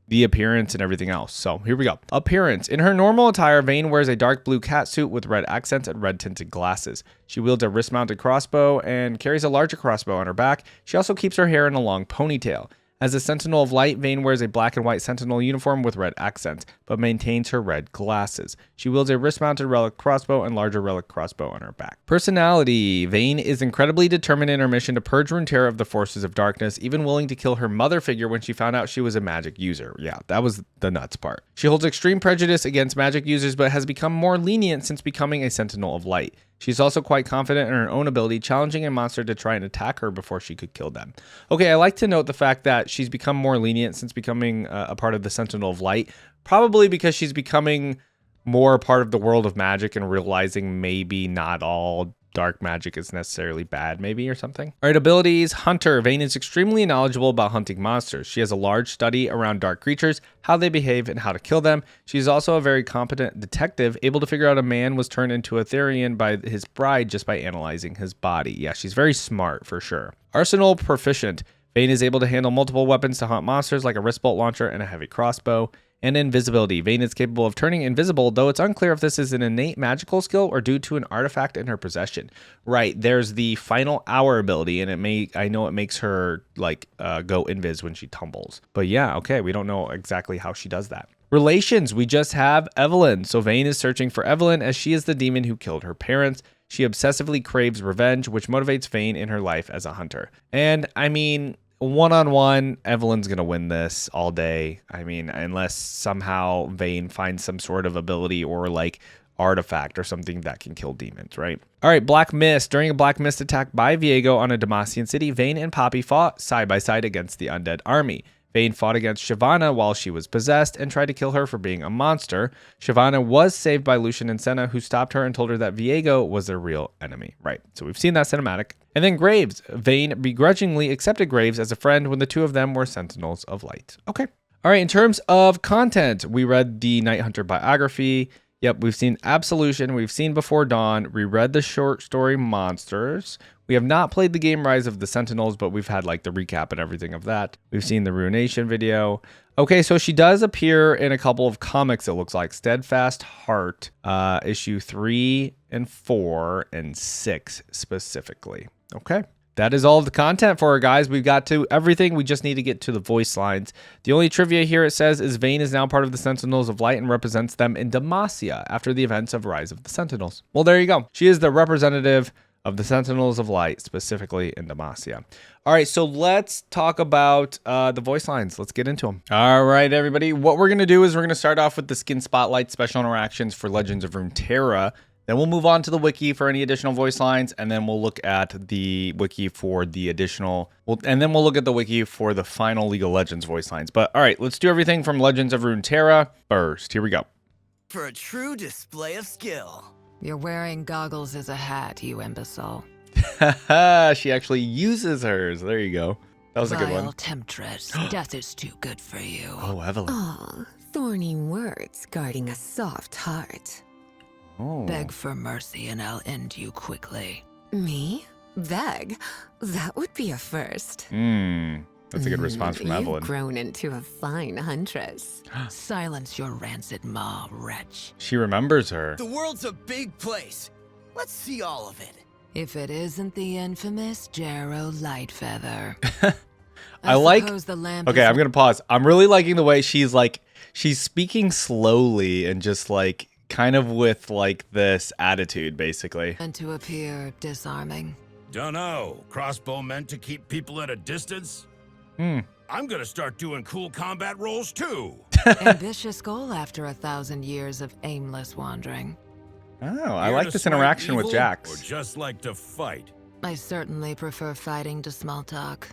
S1: the appearance and everything else. So here we go. Appearance. In her normal attire, Vayne wears a dark blue catsuit with red accents and red tinted glasses. She wields a wrist-mounted crossbow and carries a larger crossbow on her back. She also keeps her hair in a long ponytail. As a Sentinel of Light, Vayne wears a black and white Sentinel uniform with red accents, but maintains her red glasses. She wields a wrist-mounted relic crossbow and larger relic crossbow on her back. Personality. Vayne is incredibly determined in her mission to purge Runeterra of the forces of darkness, even willing to kill her mother figure when she found out she was a magic user. Yeah, that was the nuts part. She holds extreme prejudice against magic users, but has become more lenient since becoming a Sentinel of Light. She's also quite confident in her own ability, challenging a monster to try and attack her before she could kill them. Okay, I like to note the fact that she's become more lenient since becoming a part of the Sentinel of Light, probably because she's becoming more a part of the world of magic and realizing maybe not all dark magic is necessarily bad, maybe, or something. All right, abilities. Hunter. Vayne is extremely knowledgeable about hunting monsters. She has a large study around dark creatures, how they behave, and how to kill them. She's also a very competent detective, able to figure out a man was turned into a Therian by his bride just by analyzing his body. Yeah, she's very smart for sure. Arsenal proficient. Vayne is able to handle multiple weapons to hunt monsters like a wrist bolt launcher and a heavy crossbow. And invisibility. Vayne is capable of turning invisible, though it's unclear if this is an innate magical skill or due to an artifact in her possession. Right, there's the final hour ability, and I know it makes her like go invis when she tumbles. But yeah, okay, we don't know exactly how she does that. Relations, we just have Evelynn. So Vayne is searching for Evelynn as she is the demon who killed her parents. She obsessively craves revenge, which motivates Vayne in her life as a hunter. And I mean, one-on-one, Evelynn's going to win this all day. I mean, unless somehow Vayne finds some sort of ability or like artifact or something that can kill demons, right? All right, Black Mist. During a Black Mist attack by Viego on a Demacian city, Vayne and Poppy fought side by side against the undead army. Vayne fought against Shyvana while she was possessed and tried to kill her for being a monster. Shyvana was saved by Lucian and Senna, who stopped her and told her that Viego was their real enemy. Right, so we've seen that cinematic. And then Graves. Vayne begrudgingly accepted Graves as a friend when the two of them were Sentinels of Light. Okay. All right, in terms of content, we read the Night Hunter biography. Yep, we've seen Absolution. We've seen Before Dawn. We read the short story Monsters. We have not played the game Rise of the Sentinels, but we've had like the recap and everything of that. We've seen the Ruination video. Okay, so she does appear in a couple of comics, it looks like. Steadfast Heart, issue 3 and 4 and 6 specifically. Okay. That is all of the content for her, guys. We've got to everything. We just need to get to the voice lines. The only trivia here, it says, is Vayne is now part of the Sentinels of Light and represents them in Demacia after the events of Rise of the Sentinels. Well, there you go. She is the representative of the Sentinels of Light, specifically in Demacia. All right, so let's talk about the voice lines. Let's get into them. All right, everybody. What we're going to do is we're going to start off with the Skin Spotlight special interactions for Legends of Runeterra. Then we'll move on to the wiki for any additional voice lines, and then we'll look at the wiki for the additional, and then we'll look at the wiki for the final League of Legends voice lines. But all right, let's do everything from Legends of Runeterra first. Here we go.
S4: For a true display of skill.
S2: You're wearing goggles as a hat, you imbecile.
S1: She actually uses hers. There you go. That was a good one.
S2: Vile temptress, death is too good for you.
S1: Oh, Evelynn.
S5: Oh, thorny words guarding a soft heart.
S1: Oh.
S2: Beg for mercy and I'll end you quickly.
S5: Me? Beg? That would be a first.
S1: That's a good response from Evelynn.
S5: You've grown into a fine huntress.
S2: Silence your rancid maw, wretch.
S1: She remembers her.
S4: The world's a big place. Let's see all of it.
S2: If it isn't the infamous Jarrow Lightfeather.
S1: I like.
S2: suppose the lamp
S1: Okay,
S2: is-
S1: I'm gonna pause. I'm really liking the way she's speaking slowly and just like kind of with like this attitude, basically.
S2: And to appear disarming.
S6: Dunno. Crossbow meant to keep people at a distance? I'm gonna start doing cool combat roles too.
S2: Ambitious goal after 1,000 years of aimless wandering.
S1: Oh, I
S6: Here
S1: like
S6: to
S1: this
S6: smite
S1: interaction with
S6: evil,
S1: Jax.
S6: Or just like to fight?
S2: I certainly prefer fighting to small talk.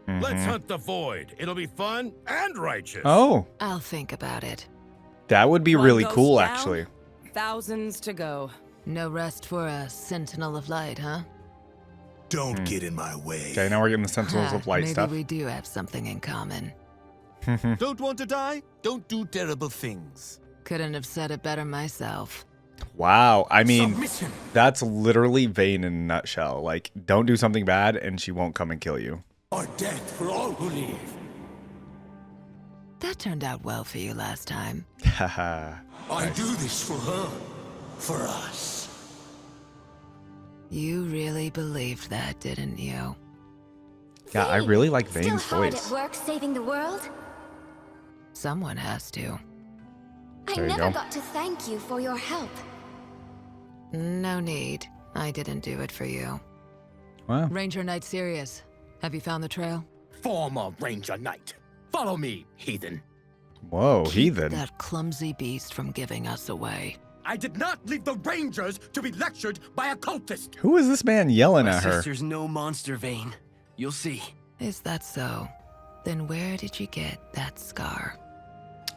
S6: Let's hunt the void. It'll be fun and righteous.
S1: Oh,
S2: I'll think about it.
S1: that would be
S7: One
S1: really
S7: goes
S1: cool,
S7: down,
S1: actually.
S7: Thousands to go.
S2: No rest for a Sentinel of Light, huh?
S8: Don't get in my way.
S1: Okay, now we're getting the Sentinels of Light
S2: Maybe
S1: stuff.
S2: we do have something in common.
S8: Don't want to die? Don't do terrible things.
S2: Couldn't have said it better myself.
S1: Wow, I mean,
S8: Submission.
S1: that's literally Vayne in a nutshell. Like, don't do something bad and she won't come and kill you.
S8: Or death for all who live.
S2: That turned out well for you last time.
S1: Haha.
S8: I do this for her. For us.
S2: You really believed that, didn't you?
S1: Yeah, I really like
S9: Still
S1: Vayne's
S9: hard
S1: voice.
S9: at work saving the world?
S2: Someone has to.
S9: I
S1: There you
S9: never
S1: go.
S9: got to thank you for your help.
S2: No need. I didn't do it for you.
S1: Wow.
S2: Ranger Knight Sirius, have you found the trail?
S8: Former Ranger Knight. Follow me, heathen.
S1: Whoa,
S2: Keep
S1: heathen.
S2: that clumsy beast from giving us away.
S8: I did not leave the Rangers to be lectured by a cultist.
S1: Who is this man yelling
S4: My
S1: at her?
S4: sister's no monster, Vayne. You'll see.
S2: Is that so? Then where did you get that scar?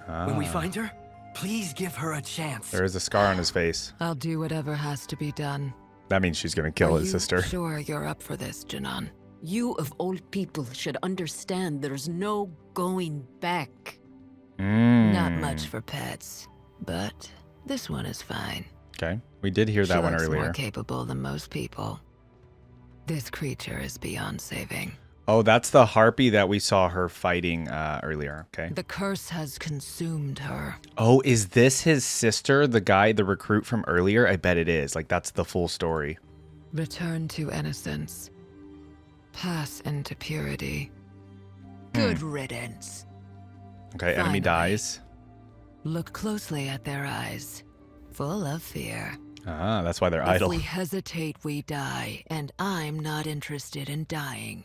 S4: When we find her, please give her a chance.
S1: There is a scar on his face.
S2: I'll do whatever has to be done.
S1: That means she's gonna kill
S2: Are
S1: his
S2: you
S1: sister.
S2: sure you're up for this, Janan?
S7: You of all people should understand there's no going back.
S2: Not much for pets, but this one is fine.
S1: Okay, we did hear that
S2: She
S1: one
S2: looks
S1: earlier.
S2: more capable than most people. This creature is beyond saving.
S1: Oh, that's the harpy that we saw her fighting earlier. Okay.
S2: The curse has consumed her.
S1: Oh, is this his sister, the guy, the recruit from earlier? I bet it is. Like, that's the full story.
S2: Return to innocence. Pass into purity. Good riddance.
S1: Okay, enemy
S2: Finally.
S1: dies.
S2: Look closely at their eyes, full of fear.
S1: Ah, that's why they're
S2: If
S1: idle.
S2: we hesitate, we die, and I'm not interested in dying.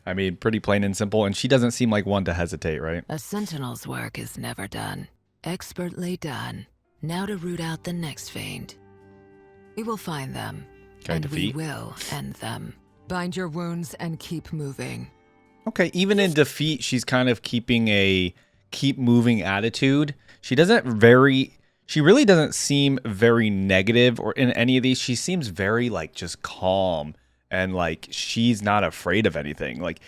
S1: I mean, pretty plain and simple, and she doesn't seem like one to hesitate, right?
S2: A sentinel's work is never done. Expertly done. Now to root out the next fiend. We will find them,
S1: Okay,
S2: and
S1: defeat.
S2: we will end them. Bind your wounds and keep moving.
S1: Okay, even in defeat, she's kind of keeping a keep moving attitude. She really doesn't seem very negative or in any of these. She seems very like just calm and like she's not afraid of anything. Like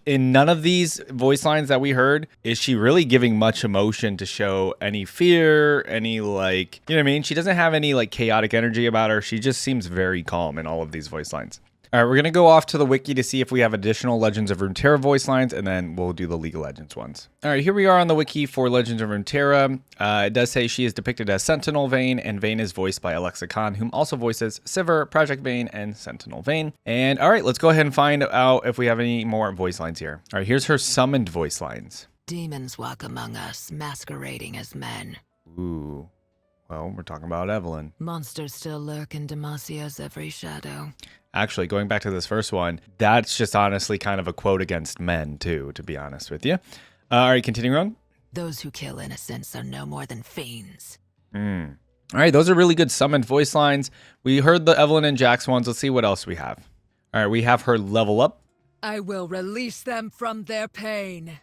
S1: in none of these voice lines that we heard is she really giving much emotion to show any fear, any like, you know what I mean? She doesn't have any like chaotic energy about her. She just seems very calm in all of these voice lines. All right, we're going to go off to the wiki to see if we have additional Legends of Runeterra voice lines, and then we'll do the League of Legends ones. All right, here we are on the wiki for Legends of Runeterra. It does say she is depicted as Sentinel Vayne, and Vayne is voiced by Alexa Khan, whom also voices Sivir, Project Vayne, and Sentinel Vayne. And all right, let's go ahead and find out if we have any more voice lines here. All right, here's her summoned voice lines.
S2: Demons walk among us, masquerading as men.
S1: Ooh, well, we're talking about Evelynn.
S2: Monsters still lurk in Demasia's every shadow.
S1: Actually, going back to this first one, that's just honestly kind of a quote against men, too, to be honest with you. All right, continuing on.
S2: Those who kill innocents are no more than fiends.
S1: All right, those are really good summoned voice lines. We heard the Evelynn and Jax ones. Let's see what else we have. All right, we have her level up.
S10: I will release them from their pain.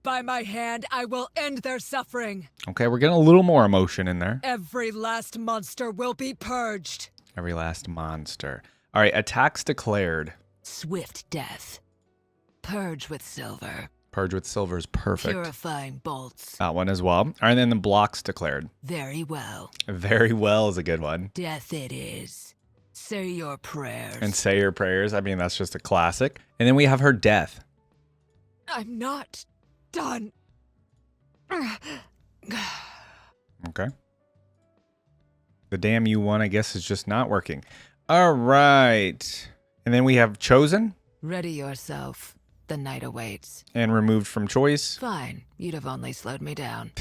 S10: By my hand, I will end their suffering.
S1: Okay, we're getting a little more emotion in there.
S10: Every last monster will be purged.
S1: Every last monster. All right, attacks declared.
S2: Swift death. Purge with silver.
S1: Purge with silver is perfect.
S2: Purifying bolts.
S1: That one as well. All right, and then the blocks declared.
S2: Very well.
S1: Very well is a good one.
S2: Death it is. Say your prayers.
S1: And say your prayers. I mean, that's just a classic. And then we have her death.
S10: I'm not done.
S1: Okay. The damn you one, I guess, is just not working. All right. And then we have chosen.
S2: Ready yourself. The night awaits.
S1: And removed from choice.
S2: Fine. You'd have only slowed me down.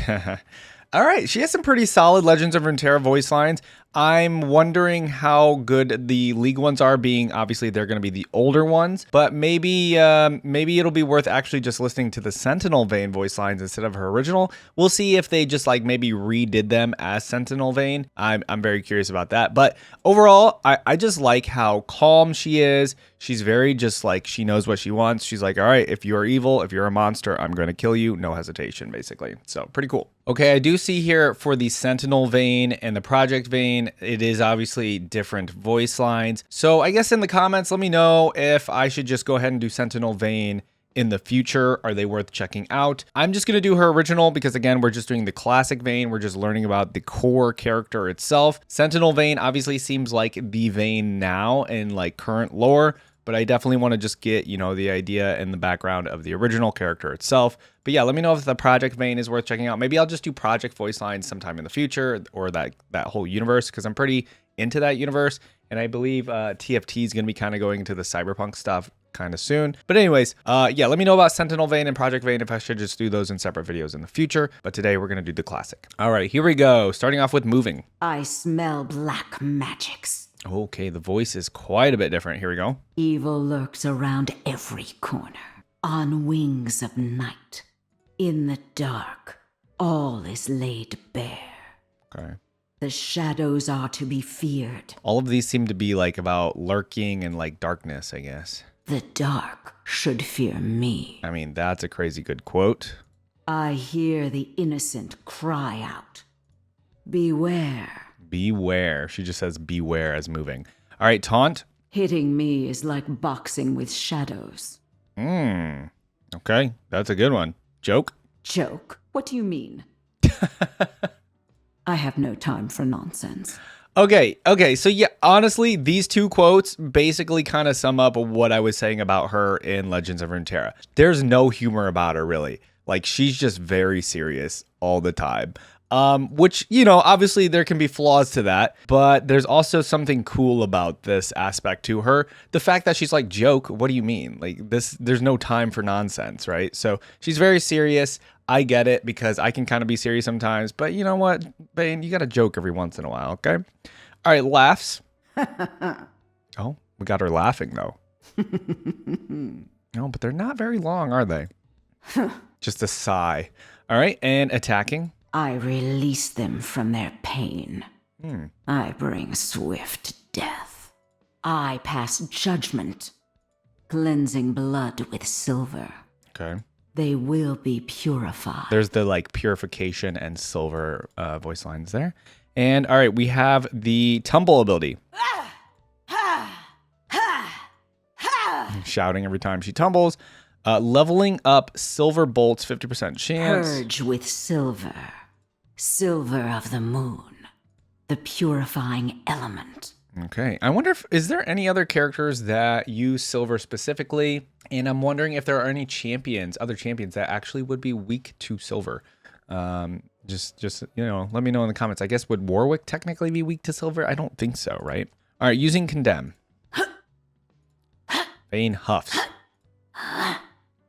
S1: All right. She has some pretty solid Legends of Runeterra voice lines. I'm wondering how good the League ones are, being obviously they're going to be the older ones, but maybe it'll be worth actually just listening to the Sentinel Vayne voice lines instead of her original. We'll see if they just like maybe redid them as Sentinel Vayne. I'm very curious about that. But overall, I just like how calm she is. She's very just like, she knows what she wants. She's like, all right, if you are evil, if you're a monster, I'm going to kill you. No hesitation, basically. So pretty cool. Okay, I do see here for the Sentinel Vayne and the Project Vayne, it is obviously different voice lines. So I guess in the comments, let me know if I should just go ahead and do Sentinel Vayne in the future. Are they worth checking out? I'm just going to do her original because, again, we're just doing the classic Vayne. We're just learning about the core character itself. Sentinel Vayne obviously seems like the Vayne now in like current lore, but I definitely want to just get, you know, the idea and the background of the original character itself. But yeah, let me know if the Project Vayne is worth checking out. Maybe I'll just do Project voice lines sometime in the future, or that whole universe, because I'm pretty into that universe. And I believe TFT is going to be kind of going into the cyberpunk stuff kind of soon. But anyways, yeah, let me know about Sentinel Vayne and Project Vayne if I should just do those in separate videos in the future. But today we're going to do the classic. All right, here we go. Starting off with moving.
S3: I smell black magics.
S1: Okay, the voice is quite a bit different. Here we go.
S3: Evil lurks around every corner, on wings of night. In the dark, all is laid bare.
S1: Okay.
S3: The shadows are to be feared.
S1: All of these seem to be like about lurking and like darkness, I guess.
S3: The dark should fear me.
S1: I mean, that's a crazy good quote.
S3: I hear the innocent cry out. Beware.
S1: Beware. She just says beware as moving. All right, taunt.
S3: Hitting me is like boxing with shadows.
S1: Okay, that's a good one. Joke?
S3: Joke? What do you mean? I have no time for nonsense.
S1: Okay. So yeah, honestly, these two quotes basically kind of sum up what I was saying about her in Legends of Runeterra. There's no humor about her, really. Like, she's just very serious all the time. Which, you know, obviously there can be flaws to that, but there's also something cool about this aspect to her. The fact that she's like, joke, what do you mean? Like, there's no time for nonsense, right? So she's very serious. I get it because I can kind of be serious sometimes, but you know what, Vayne, you got to joke every once in a while, okay? All right, laughs. Oh, we got her laughing though. No, but they're not very long, are they? Just a sigh. All right, and attacking.
S3: I release them from their pain. I bring swift death. I pass judgment, cleansing blood with silver.
S1: Okay.
S3: They will be purified.
S1: There's the like purification and silver voice lines there. And all right, we have the tumble ability. Shouting every time she tumbles. Leveling up silver bolts, 50% chance.
S3: Purge with silver. Silver of the moon. The purifying element.
S1: Okay. I wonder if, is there any other characters that use silver specifically? And I'm wondering if there are any champions, other champions that actually would be weak to silver. Just you know, let me know in the comments. I guess would Warwick technically be weak to silver? I don't think so, right? All right, using condemn. Vayne huffs.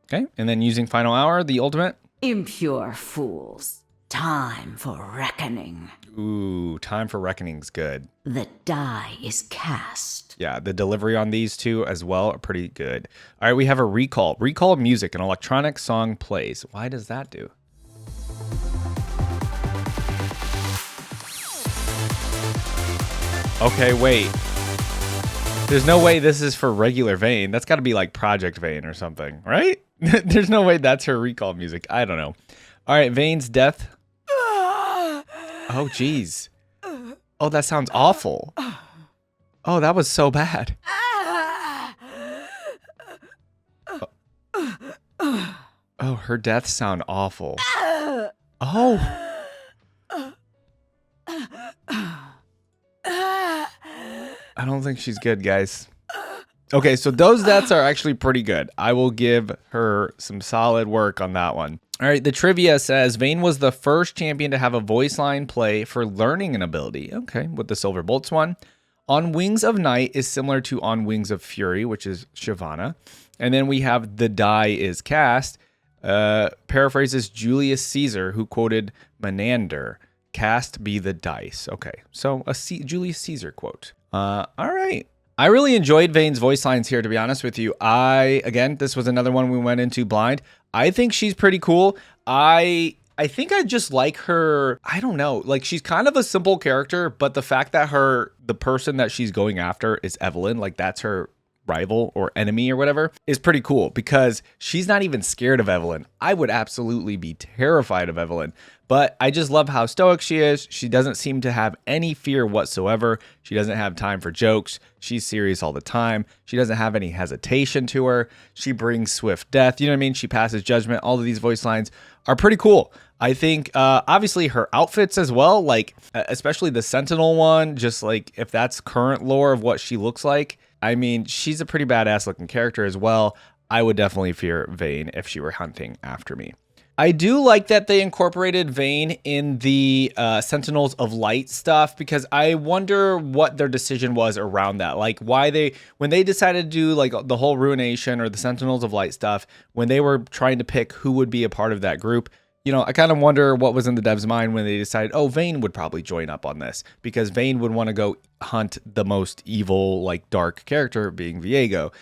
S1: Okay, and then using final hour, the ultimate.
S3: Impure fools. Time for reckoning.
S1: Ooh, time for reckoning's good.
S3: The die is cast.
S1: Yeah, the delivery on these two as well are pretty good. All right, we have a recall. Recall music, an electronic song plays. Why does that do? Okay, wait. There's no way this is for regular Vayne. That's got to be like Project Vayne or something, right? There's no way that's her recall music. I don't know. All right, Vayne's death. Oh, geez. Oh, that sounds awful. Oh, that was so bad. Oh, her deaths sound awful. Oh. I don't think she's good, guys. Okay, so those deaths are actually pretty good. I will give her some solid work on that one. All right, the trivia says Vayne was the first champion to have a voice line play for learning an ability. Okay, with the Silver Bolts one. On Wings of Night is similar to On Wings of Fury, which is Shyvana. And then we have The Die is Cast. Paraphrases Julius Caesar, who quoted Menander. Cast be the dice. Okay, so a Julius Caesar quote. All right. I really enjoyed Vayne's voice lines here, to be honest with you. Again, this was another one we went into blind. I think she's pretty cool. I think I just like her. I don't know. Like, she's kind of a simple character, but the fact that the person that she's going after is Evelynn, like that's her rival or enemy or whatever, is pretty cool because she's not even scared of Evelynn. I would absolutely be terrified of Evelynn, but I just love how stoic she is. She doesn't seem to have any fear whatsoever. She doesn't have time for jokes. She's serious all the time. She doesn't have any hesitation to her. She brings swift death. You know what I mean? She passes judgment. All of these voice lines are pretty cool. I think, obviously her outfits as well, like especially the Sentinel one, just like if that's current lore of what she looks like. I mean, she's a pretty badass looking character as well. I would definitely fear Vayne if she were hunting after me. I do like that they incorporated Vayne in the Sentinels of Light stuff because I wonder what their decision was around that. Like why when they decided to do like the whole Ruination or the Sentinels of Light stuff, when they were trying to pick who would be a part of that group, you know, I kind of wonder what was in the devs' mind when they decided, oh, Vayne would probably join up on this because Vayne would want to go hunt the most evil, like dark character being Viego.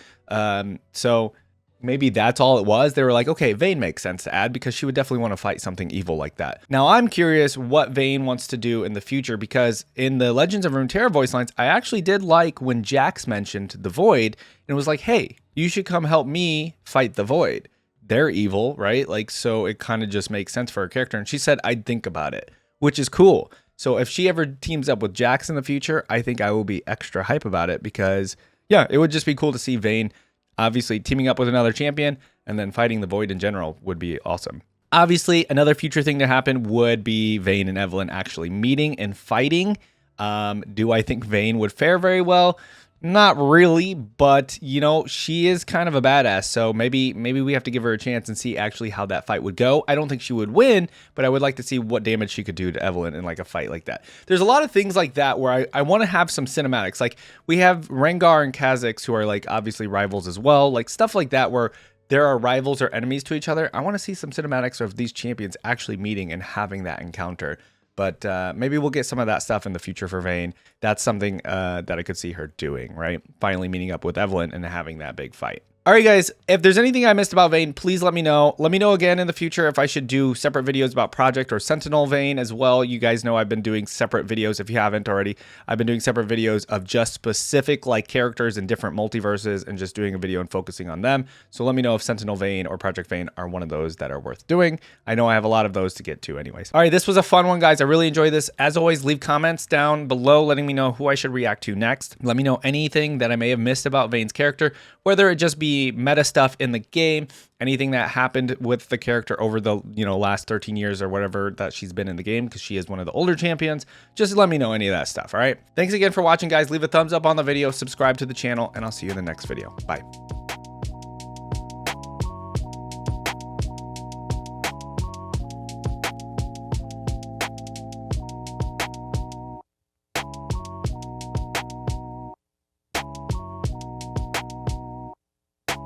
S1: So maybe that's all it was. They were like, okay, Vayne makes sense to add because she would definitely want to fight something evil like that. Now, I'm curious what Vayne wants to do in the future because in the Legends of Runeterra voice lines, I actually did like when Jax mentioned the Void and was like, hey, you should come help me fight the Void. They're evil, right? Like, so it kind of just makes sense for her character. And she said, I'd think about it, which is cool. So if she ever teams up with Jax in the future, I think I will be extra hype about it because, yeah, it would just be cool to see Vayne obviously teaming up with another champion and then fighting the Void in general would be awesome. Obviously, another future thing to happen would be Vayne and Evelynn actually meeting and fighting. Do I think Vayne would fare very well? Not really, but you know, she is kind of a badass, so maybe we have to give her a chance and see actually how that fight would go. I don't think she would win, but I would like to see what damage she could do to Evelynn in like a fight like that. There's a lot of things like that where I want to have some cinematics. Like we have Rengar and Kha'Zix who are like obviously rivals as well, like stuff like that where there are rivals or enemies to each other. I want to see some cinematics of these champions actually meeting and having that encounter. But maybe we'll get some of that stuff in the future for Vayne. That's something that I could see her doing, right? Finally meeting up with Evelynn and having that big fight. All right, guys, if there's anything I missed about Vayne, please let me know. Let me know again in the future if I should do separate videos about Project or Sentinel Vayne as well. You guys know I've been doing separate videos. If you haven't already, I've been doing separate videos of just specific like characters in different multiverses and just doing a video and focusing on them. So let me know if Sentinel Vayne or Project Vayne are one of those that are worth doing. I know I have a lot of those to get to anyways. All right, this was a fun one, guys. I really enjoyed this. As always, leave comments down below letting me know who I should react to next. Let me know anything that I may have missed about Vayne's character, whether it just be meta stuff in the game, anything that happened with the character over the last 13 years or whatever that she's been in the game, because she is one of the older champions. Just let me know any of that stuff. All right, thanks again for watching, guys. Leave a thumbs up on the video, subscribe to the channel, and I'll see you in the next video. Bye.